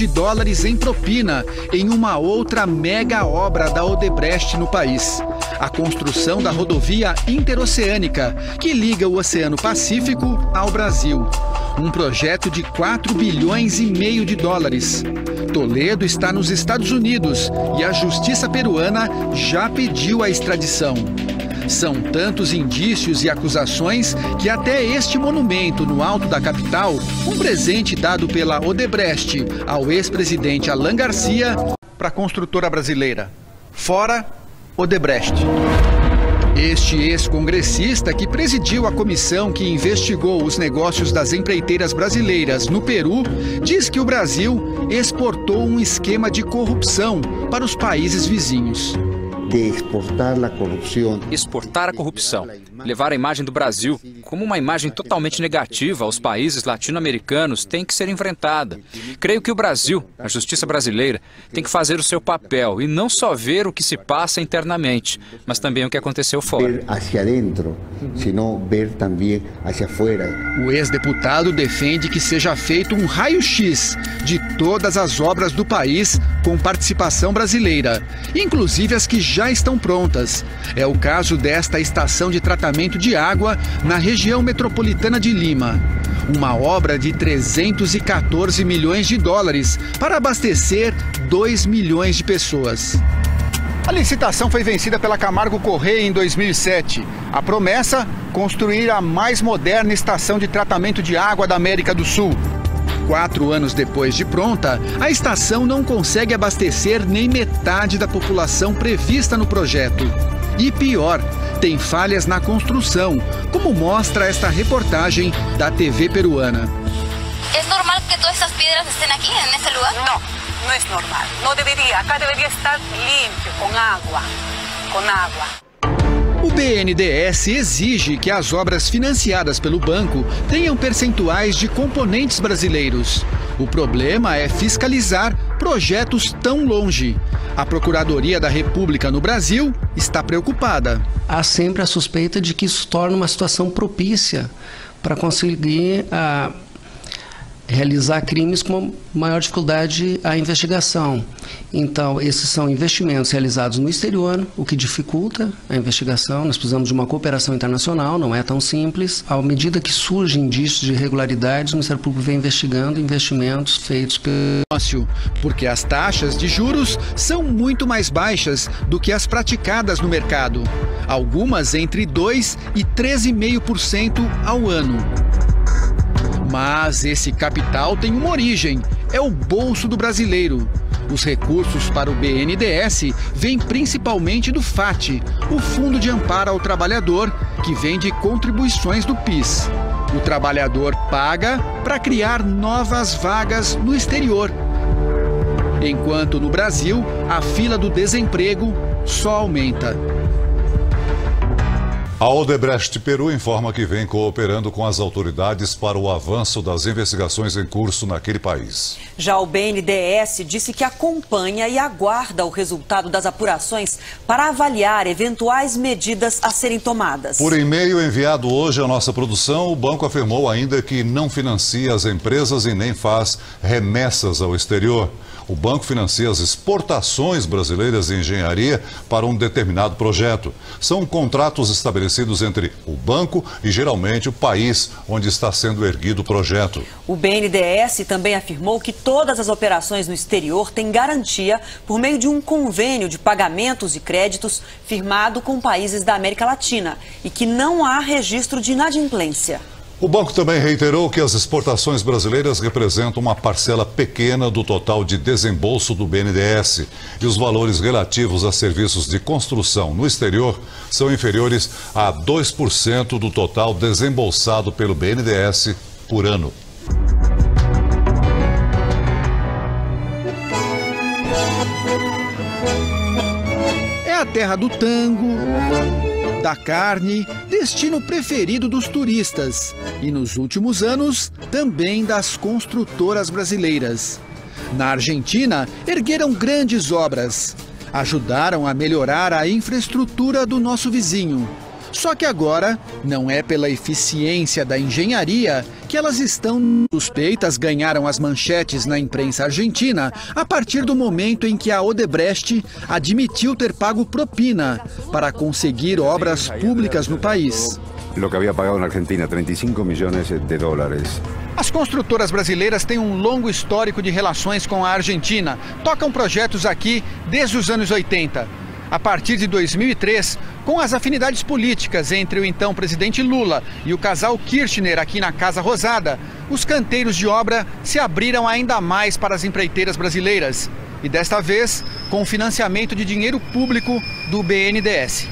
em propina em uma outra mega obra da Odebrecht no país. A construção da rodovia interoceânica, que liga o Oceano Pacífico ao Brasil. Um projeto de $4,5 bilhões. Toledo está nos Estados Unidos e a justiça peruana já pediu a extradição. São tantos indícios e acusações que até este monumento no alto da capital, um presente dado pela Odebrecht ao ex-presidente Alan Garcia, para a construtora brasileira. Fora Odebrecht. Este ex-congressista, que presidiu a comissão que investigou os negócios das empreiteiras brasileiras no Peru, diz que o Brasil exportou um esquema de corrupção para os países vizinhos.
De exportar a corrupção.
Exportar a corrupção. Levar a imagem do Brasil como uma imagem totalmente negativa aos países latino-americanos tem que ser enfrentada. Creio que o Brasil, a justiça brasileira, tem que fazer o seu papel e não só ver o que se passa internamente, mas também o que aconteceu fora.
Ver hacia dentro, senão ver também hacia fora.
O ex-deputado defende que seja feito um raio-x de todas as obras do país com participação brasileira, inclusive as que já estão prontas. É o caso desta estação de tratamento de água na região metropolitana de Lima. Uma obra de $314 milhões para abastecer 2 milhões de pessoas. A licitação foi vencida pela Camargo Correia em 2007. A promessa, construir a mais moderna estação de tratamento de água da América do Sul. 4 anos depois de pronta, a estação não consegue abastecer nem metade da população prevista no projeto. E pior, tem falhas na construção, como mostra esta reportagem da TV peruana.
É normal que todas essas pedras estejam aqui, nesse lugar?
Não, não é normal. Não deveria. Acá deveria estar limpo, com água.
O BNDES exige que as obras financiadas pelo banco tenham percentuais de componentes brasileiros. O problema é fiscalizar projetos tão longe. A Procuradoria da República no Brasil está preocupada.
Há sempre a suspeita de que isso torna uma situação propícia para conseguir realizar crimes com maior dificuldade à investigação. Então, esses são investimentos realizados no exterior, o que dificulta a investigação. Nós precisamos de uma cooperação internacional, não é tão simples. À medida que surgem indícios de irregularidades, o Ministério Público vem investigando investimentos feitos pelo...
Porque as taxas de juros são muito mais baixas do que as praticadas no mercado. Algumas entre 2% e 13,5% ao ano. Mas esse capital tem uma origem. é o bolso do brasileiro. Os recursos para o BNDES vêm principalmente do FAT, o Fundo de Amparo ao Trabalhador, que vem de contribuições do PIS. O trabalhador paga para criar novas vagas no exterior. Enquanto no Brasil, a fila do desemprego só aumenta.
A Odebrecht Peru informa que vem cooperando com as autoridades para o avanço das investigações em curso naquele país.
Já o BNDES disse que acompanha e aguarda o resultado das apurações para avaliar eventuais medidas a serem tomadas.
Por e-mail enviado hoje à nossa produção, o banco afirmou ainda que não financia as empresas e nem faz remessas ao exterior. O banco financia as exportações brasileiras de engenharia para um determinado projeto. São contratos estabelecidos entre o banco e, geralmente, o país onde está sendo erguido o projeto.
O BNDES também afirmou que todas as operações no exterior têm garantia por meio de um convênio de pagamentos e créditos firmado com países da América Latina e que não há registro de inadimplência.
O banco também reiterou que as exportações brasileiras representam uma parcela pequena do total de desembolso do BNDES e os valores relativos a serviços de construção no exterior são inferiores a 2% do total desembolsado pelo BNDES por ano.
É a terra do tango, da carne, destino preferido dos turistas e, nos últimos anos, também das construtoras brasileiras. Na Argentina, ergueram grandes obras, ajudaram a melhorar a infraestrutura do nosso vizinho. Só que agora, não é pela eficiência da engenharia que elas estão suspeitas, ganharam as manchetes na imprensa argentina a partir do momento em que a Odebrecht admitiu ter pago propina para conseguir obras públicas no país.
Lo que havia pagado na Argentina, 35 milhões de dólares.
As construtoras brasileiras têm um longo histórico de relações com a Argentina. Tocam projetos aqui desde os anos 80. A partir de 2003, com as afinidades políticas entre o então presidente Lula e o casal Kirchner aqui na Casa Rosada, os canteiros de obra se abriram ainda mais para as empreiteiras brasileiras. E desta vez, com financiamento de dinheiro público do BNDES.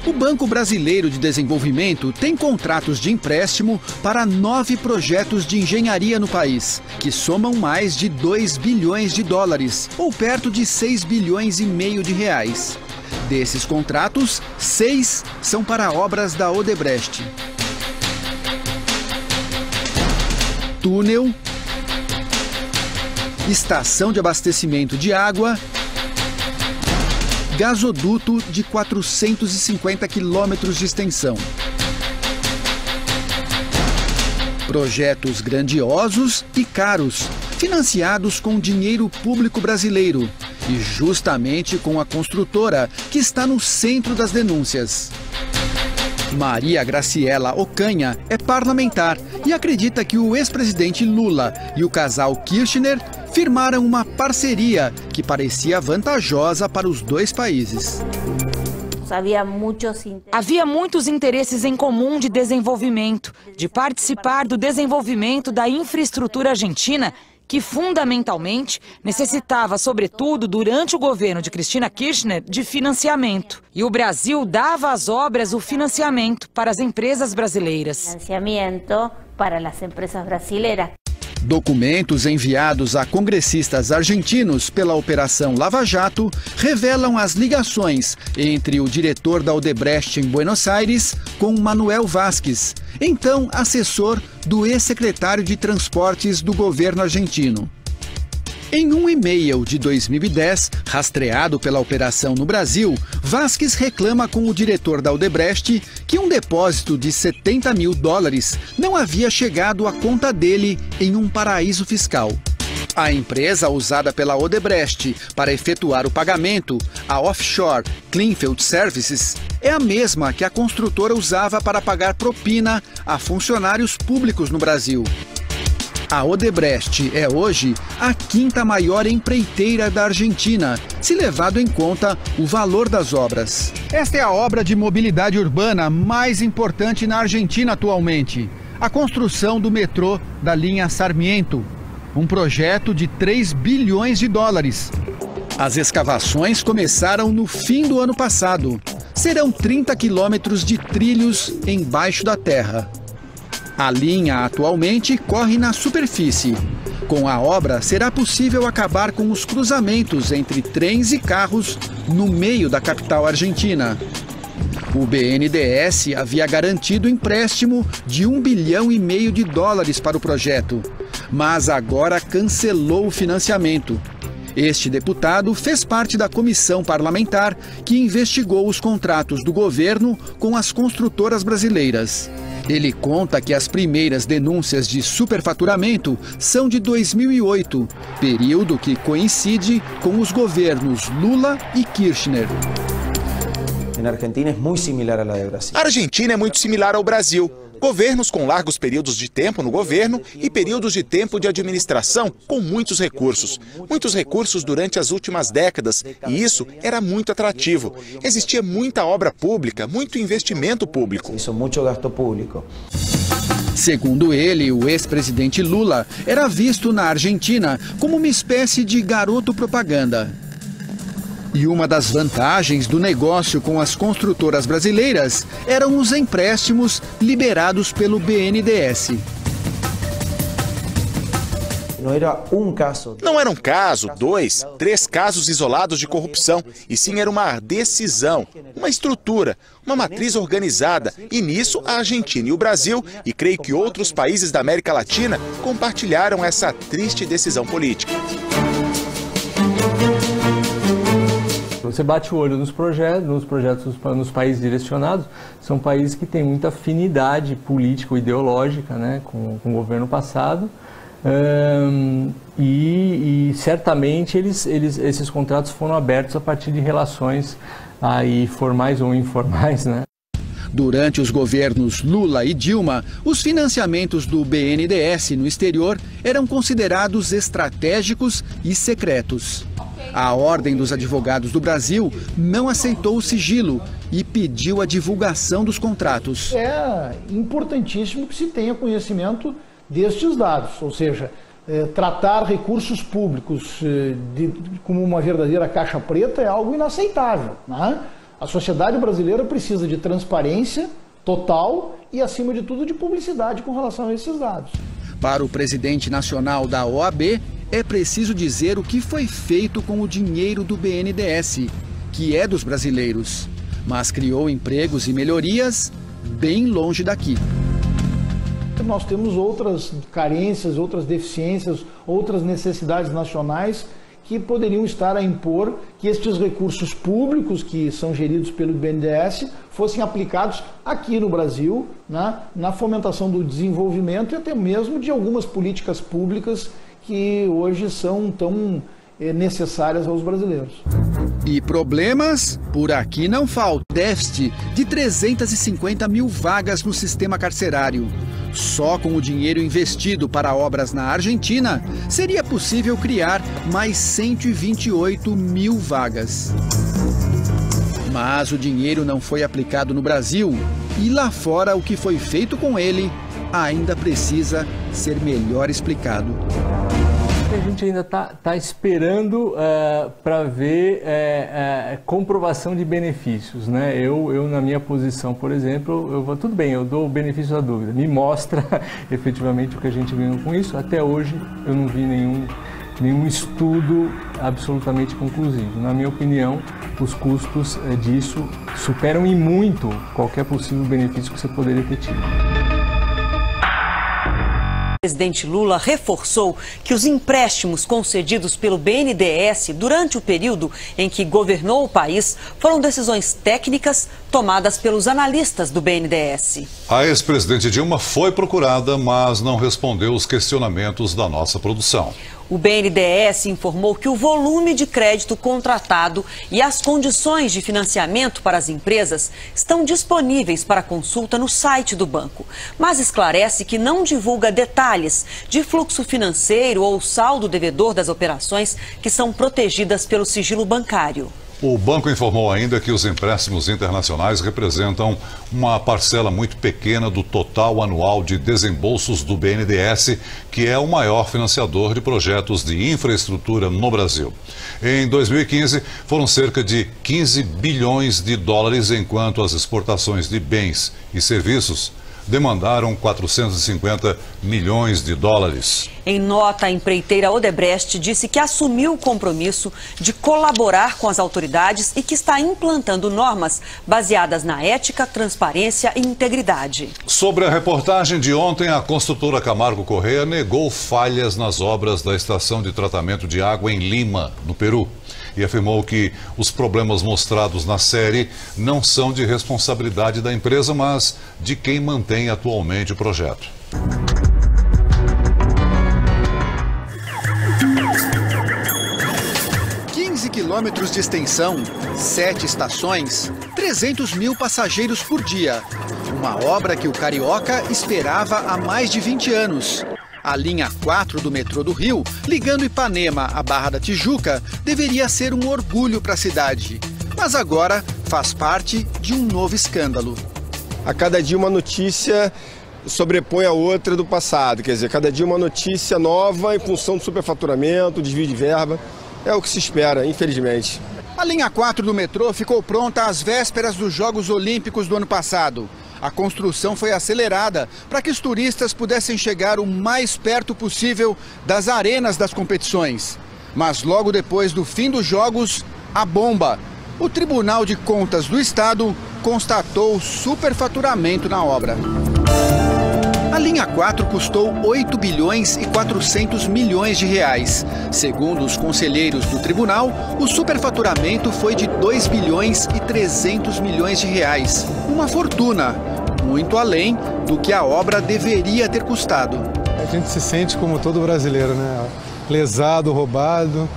O Banco Brasileiro de Desenvolvimento tem contratos de empréstimo para 9 projetos de engenharia no país, que somam mais de 2 bilhões de dólares, ou perto de 6 bilhões e meio de reais. Desses contratos, 6 são para obras da Odebrecht. Túnel, estação de abastecimento de água, gasoduto de 450 quilômetros de extensão. Projetos grandiosos e caros, financiados com dinheiro público brasileiro e justamente com a construtora que está no centro das denúncias. Maria Graciela Ocanha é parlamentar e acredita que o ex-presidente Lula e o casal Kirchner firmaram uma parceria que parecia vantajosa para os dois países.
Havia muitos interesses em comum de desenvolvimento, de participar do desenvolvimento da infraestrutura argentina, que fundamentalmente necessitava, sobretudo durante o governo de Cristina Kirchner, de financiamento. E o Brasil dava às obras o financiamento para as empresas brasileiras.
Documentos enviados a congressistas argentinos pela Operação Lava Jato revelam as ligações entre o diretor da Odebrecht em Buenos Aires com Manuel Vázquez, então assessor do ex-secretário de Transportes do governo argentino. Em um e-mail de 2010, rastreado pela operação no Brasil, Vázquez reclama com o diretor da Odebrecht que um depósito de 70 mil dólares não havia chegado à conta dele em um paraíso fiscal. A empresa usada pela Odebrecht para efetuar o pagamento, a Offshore Cleanfield Services, é a mesma que a construtora usava para pagar propina a funcionários públicos no Brasil. A Odebrecht é hoje a 5ª maior empreiteira da Argentina, se levado em conta o valor das obras. Esta é a obra de mobilidade urbana mais importante na Argentina atualmente, a construção do metrô da linha Sarmiento. um projeto de 3 bilhões de dólares. As escavações começaram no fim do ano passado. Serão 30 quilômetros de trilhos embaixo da terra. A linha atualmente corre na superfície. Com a obra, será possível acabar com os cruzamentos entre trens e carros no meio da capital argentina. O BNDES havia garantido empréstimo de 1,5 bilhão de dólares para o projeto, mas agora cancelou o financiamento. Este deputado fez parte da comissão parlamentar que investigou os contratos do governo com as construtoras brasileiras. Ele conta que as primeiras denúncias de superfaturamento são de 2008, período que coincide com os governos Lula e Kirchner.
A Argentina é muito similar à do Brasil.
A Argentina é muito similar ao Brasil. Governos com largos períodos de tempo no governo e períodos de tempo de administração com muitos recursos. Muitos recursos durante as últimas décadas, e isso era muito atrativo. Existia muita obra pública, muito investimento público.
Isso, muito gasto público.
Segundo ele, o ex-presidente Lula era visto na Argentina como uma espécie de garoto propaganda. E uma das vantagens do negócio com as construtoras brasileiras eram os empréstimos liberados pelo BNDES.
Não era um caso.
Não era um caso, 2, 3 casos isolados de corrupção, e sim era uma decisão, uma estrutura, uma matriz organizada. E nisso a Argentina e o Brasil, e creio que outros países da América Latina, compartilharam essa triste decisão política.
Você bate o olho nos projetos nos países direcionados, são países que têm muita afinidade política ou ideológica, né, com o governo passado, e certamente esses contratos foram abertos a partir de relações aí formais ou informais, né?
Durante os governos Lula e Dilma, os financiamentos do BNDES no exterior eram considerados estratégicos e secretos. A Ordem dos Advogados do Brasil não aceitou o sigilo e pediu a divulgação dos contratos.
É importantíssimo que se tenha conhecimento destes dados, ou seja, tratar recursos públicos como uma verdadeira caixa preta é algo inaceitável, né? A sociedade brasileira precisa de transparência total e, acima de tudo, de publicidade com relação a esses dados.
Para o presidente nacional da OAB, é preciso dizer o que foi feito com o dinheiro do BNDES, que é dos brasileiros, mas criou empregos e melhorias bem longe daqui.
Nós temos outras carências, outras deficiências, outras necessidades nacionais que poderiam estar a impor que estes recursos públicos que são geridos pelo BNDES fossem aplicados aqui no Brasil, na fomentação do desenvolvimento e até mesmo de algumas políticas públicas que hoje são tão necessárias aos brasileiros.
E problemas por aqui não faltam. Déficit de 350 mil vagas no sistema carcerário. Só com o dinheiro investido para obras na Argentina, seria possível criar mais 128 mil vagas. Mas o dinheiro não foi aplicado no Brasil e lá fora o que foi feito com ele ainda precisa ser melhor explicado.
A gente ainda está esperando para ver comprovação de benefícios, né? Eu na minha posição, por exemplo, tudo bem, eu dou o benefício da dúvida, me mostra efetivamente o que a gente ganhou com isso. Até hoje eu não vi nenhum estudo absolutamente conclusivo. Na minha opinião, os custos disso superam e muito qualquer possível benefício que você poderia ter tido.
O presidente Lula reforçou que os empréstimos concedidos pelo BNDES durante o período em que governou o país foram decisões técnicas tomadas pelos analistas do BNDES.
A ex-presidente Dilma foi procurada, mas não respondeu os questionamentos da nossa produção.
O BNDES informou que o volume de crédito contratado e as condições de financiamento para as empresas estão disponíveis para consulta no site do banco, mas esclarece que não divulga detalhes de fluxo financeiro ou saldo devedor das operações que são protegidas pelo sigilo bancário.
O banco informou ainda que os empréstimos internacionais representam uma parcela muito pequena do total anual de desembolsos do BNDES, que é o maior financiador de projetos de infraestrutura no Brasil. Em 2015, foram cerca de 15 bilhões de dólares, enquanto as exportações de bens e serviços demandaram 450 milhões de dólares.
Em nota, a empreiteira Odebrecht disse que assumiu o compromisso de colaborar com as autoridades e que está implantando normas baseadas na ética, transparência e integridade.
Sobre a reportagem de ontem, a construtora Camargo Corrêa negou falhas nas obras da estação de tratamento de água em Lima, no Peru, e afirmou que os problemas mostrados na série não são de responsabilidade da empresa, mas de quem mantém atualmente o projeto.
Quilômetros de extensão, 7 estações, 300 mil passageiros por dia. Uma obra que o carioca esperava há mais de 20 anos. A linha 4 do metrô do Rio, ligando Ipanema à Barra da Tijuca, deveria ser um orgulho para a cidade. Mas agora faz parte de um novo escândalo.
A cada dia uma notícia sobrepõe a outra do passado. Quer dizer, cada dia uma notícia nova em função do superfaturamento, desvio de verba. É o que se espera, infelizmente.
A linha 4 do metrô ficou pronta às vésperas dos Jogos Olímpicos do ano passado. A construção foi acelerada para que os turistas pudessem chegar o mais perto possível das arenas das competições. Mas logo depois do fim dos Jogos, a bomba. O Tribunal de Contas do Estado constatou superfaturamento na obra. A linha 4 custou 8 bilhões e 400 milhões de reais. Segundo os conselheiros do tribunal, o superfaturamento foi de 2 bilhões e 300 milhões de reais. Uma fortuna, muito além do que a obra deveria ter custado.
A gente se sente como todo brasileiro, né? Lesado, roubado,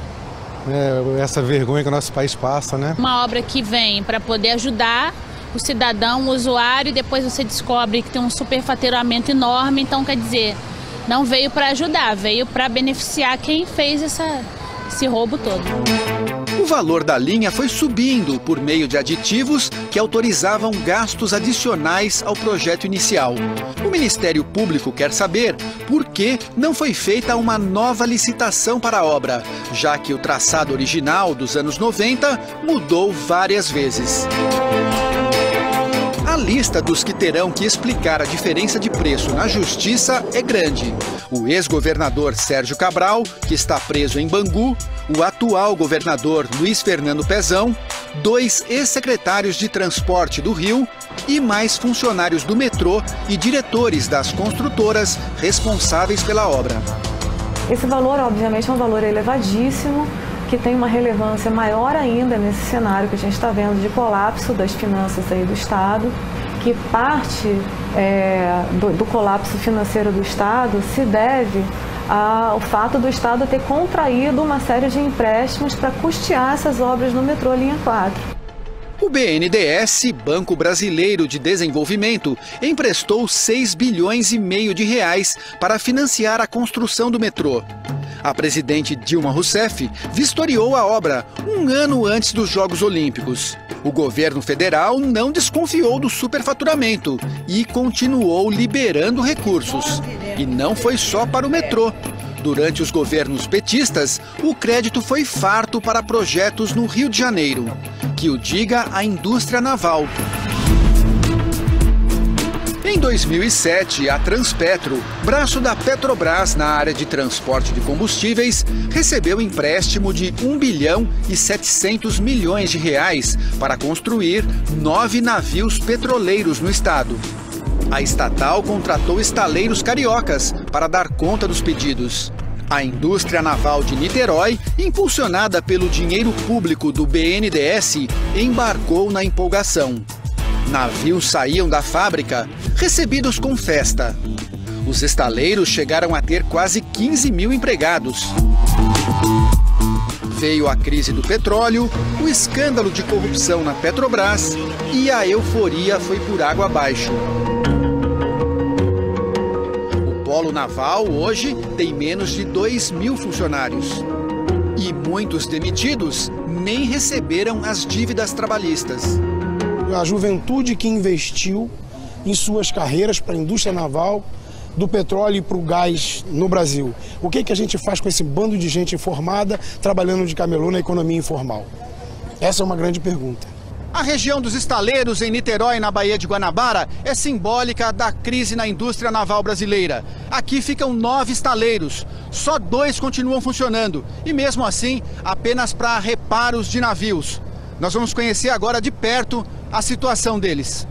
né? Essa vergonha que o nosso país passa, né?
Uma obra que vem para poder ajudar o cidadão, o usuário, e depois você descobre que tem um superfaturamento enorme. Então, quer dizer, não veio para ajudar, veio para beneficiar quem fez esse roubo todo.
O valor da linha foi subindo por meio de aditivos que autorizavam gastos adicionais ao projeto inicial. O Ministério Público quer saber por que não foi feita uma nova licitação para a obra, já que o traçado original dos anos 90 mudou várias vezes. A lista dos que terão que explicar a diferença de preço na justiça é grande. O ex-governador Sérgio Cabral, que está preso em Bangu, o atual governador Luiz Fernando Pezão, 2 ex-secretários de transporte do Rio e mais funcionários do metrô e diretores das construtoras responsáveis pela obra.
Esse valor, obviamente, é um valor elevadíssimo, que tem uma relevância maior ainda nesse cenário que a gente está vendo de colapso das finanças aí do Estado, que parte do colapso financeiro do Estado se deve ao fato do Estado ter contraído uma série de empréstimos para custear essas obras no metrô linha 4.
O BNDES, Banco Brasileiro de Desenvolvimento, emprestou 6 bilhões e meio de reais para financiar a construção do metrô. A presidente Dilma Rousseff vistoriou a obra um ano antes dos Jogos Olímpicos. O governo federal não desconfiou do superfaturamento e continuou liberando recursos. E não foi só para o metrô. Durante os governos petistas, o crédito foi farto para projetos no Rio de Janeiro. Que o diga a indústria naval. Em 2007, a Transpetro, braço da Petrobras na área de transporte de combustíveis, recebeu empréstimo de 1 bilhão e 700 milhões de reais para construir 9 navios petroleiros no estado. A estatal contratou estaleiros cariocas para dar conta dos pedidos. A indústria naval de Niterói, impulsionada pelo dinheiro público do BNDES, embarcou na empolgação. Navios saíam da fábrica, recebidos com festa. Os estaleiros chegaram a ter quase 15 mil empregados. Veio a crise do petróleo, o escândalo de corrupção na Petrobras e a euforia foi por água abaixo. O polo naval hoje tem menos de 2 mil funcionários. E muitos demitidos nem receberam as dívidas trabalhistas.
A juventude que investiu em suas carreiras para a indústria naval, do petróleo e para o gás no Brasil. O que a gente faz com esse bando de gente informada trabalhando de camelô na economia informal? Essa é uma grande pergunta.
A região dos estaleiros em Niterói, na Baía de Guanabara, é simbólica da crise na indústria naval brasileira. Aqui ficam 9 estaleiros, só 2 continuam funcionando e mesmo assim apenas para reparos de navios. Nós vamos conhecer agora de perto a situação deles.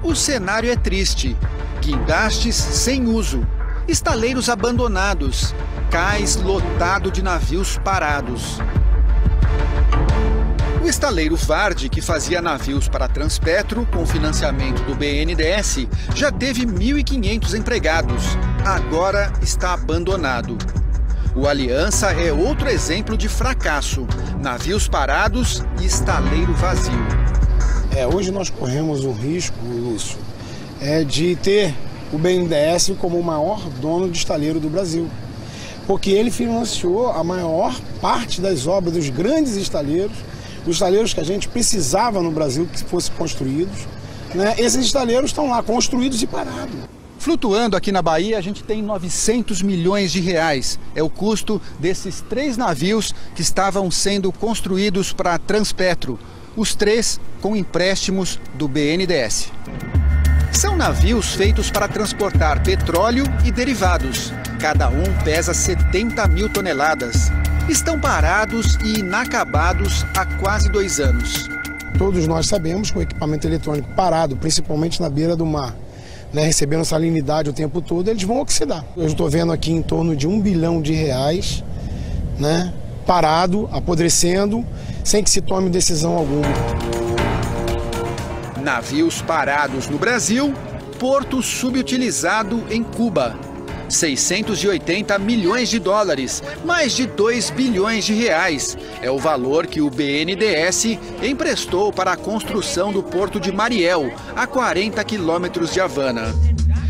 O cenário é triste. Guindastes sem uso, estaleiros abandonados, cais lotado de navios parados. O estaleiro Varde, que fazia navios para a Transpetro com financiamento do BNDES, já teve 1.500 empregados. Agora está abandonado. O Aliança é outro exemplo de fracasso. Navios parados e estaleiro vazio.
Hoje nós corremos o risco, Lúcio, de ter o BNDES como o maior dono de estaleiro do Brasil. Porque ele financiou a maior parte das obras dos grandes estaleiros, os estaleiros que a gente precisava no Brasil que fossem construídos. Esses estaleiros estão lá, construídos e parados.
Flutuando aqui na Bahia, a gente tem 900 milhões de reais. É o custo desses 3 navios que estavam sendo construídos para a Transpetro. Os 3 com empréstimos do BNDES. São navios feitos para transportar petróleo e derivados. Cada um pesa 70 mil toneladas. Estão parados e inacabados há quase 2 anos.
Todos nós sabemos que o equipamento eletrônico parado, principalmente na beira do mar, recebendo salinidade o tempo todo, eles vão oxidar. Eu estou vendo aqui em torno de R$1 bilhão, parado, apodrecendo, sem que se tome decisão alguma.
Navios parados no Brasil, porto subutilizado em Cuba. 680 milhões de dólares, mais de 2 bilhões de reais. É o valor que o BNDES emprestou para a construção do porto de Mariel, a 40 quilômetros de Havana.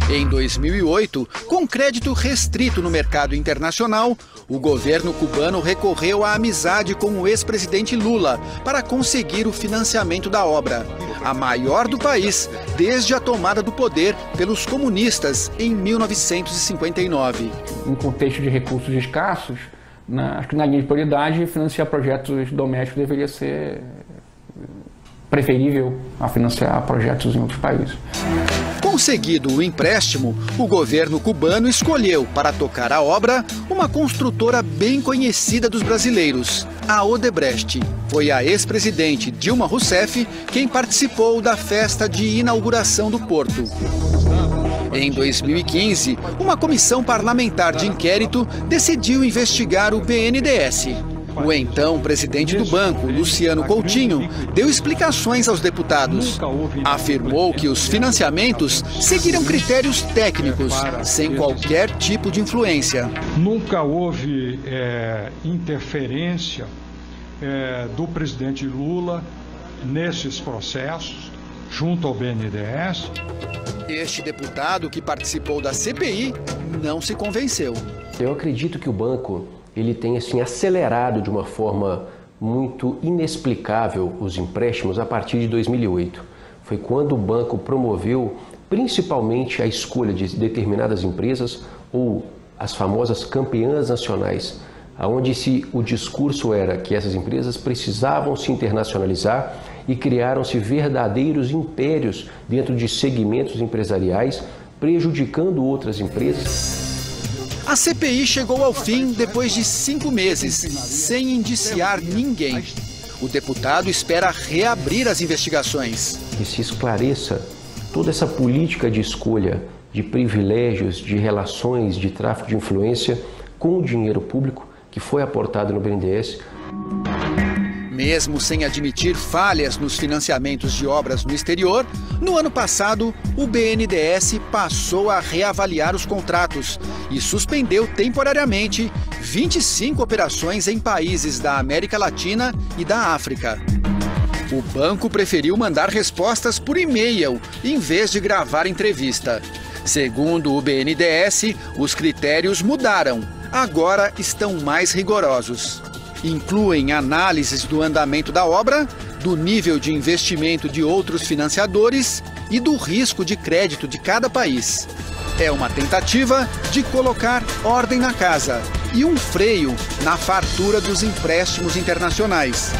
Em 2008, com crédito restrito no mercado internacional, o governo cubano recorreu à amizade com o ex-presidente Lula para conseguir o financiamento da obra, a maior do país desde a tomada do poder pelos comunistas em 1959.
Em contexto de recursos escassos, acho que na linha de prioridade, financiar projetos domésticos deveria ser preferível a financiar projetos em outros países.
Conseguido o empréstimo, o governo cubano escolheu para tocar a obra uma construtora bem conhecida dos brasileiros, a Odebrecht. Foi a ex-presidente Dilma Rousseff quem participou da festa de inauguração do porto. Em 2015, uma comissão parlamentar de inquérito decidiu investigar o BNDES. O então presidente do banco, Luciano Coutinho, deu explicações aos deputados. Afirmou que os financiamentos seguiram critérios técnicos, sem qualquer tipo de influência.
Nunca houve interferência do presidente Lula nesses processos, junto ao BNDES.
Este deputado que participou da CPI não se convenceu.
Eu acredito que o banco ele tem acelerado de uma forma muito inexplicável os empréstimos a partir de 2008. Foi quando o banco promoveu principalmente a escolha de determinadas empresas ou as famosas campeãs nacionais, onde o discurso era que essas empresas precisavam se internacionalizar e criaram-se verdadeiros impérios dentro de segmentos empresariais, prejudicando outras empresas.
A CPI chegou ao fim depois de 5 meses, sem indiciar ninguém. O deputado espera reabrir as investigações.
Que se esclareça toda essa política de escolha de privilégios, de relações, de tráfico de influência com o dinheiro público que foi aportado no BNDES.
Mesmo sem admitir falhas nos financiamentos de obras no exterior, no ano passado, o BNDES passou a reavaliar os contratos e suspendeu temporariamente 25 operações em países da América Latina e da África. O banco preferiu mandar respostas por e-mail, em vez de gravar entrevista. Segundo o BNDES, os critérios mudaram. Agora estão mais rigorosos. Incluem análises do andamento da obra, do nível de investimento de outros financiadores e do risco de crédito de cada país. É uma tentativa de colocar ordem na casa e um freio na fartura dos empréstimos internacionais.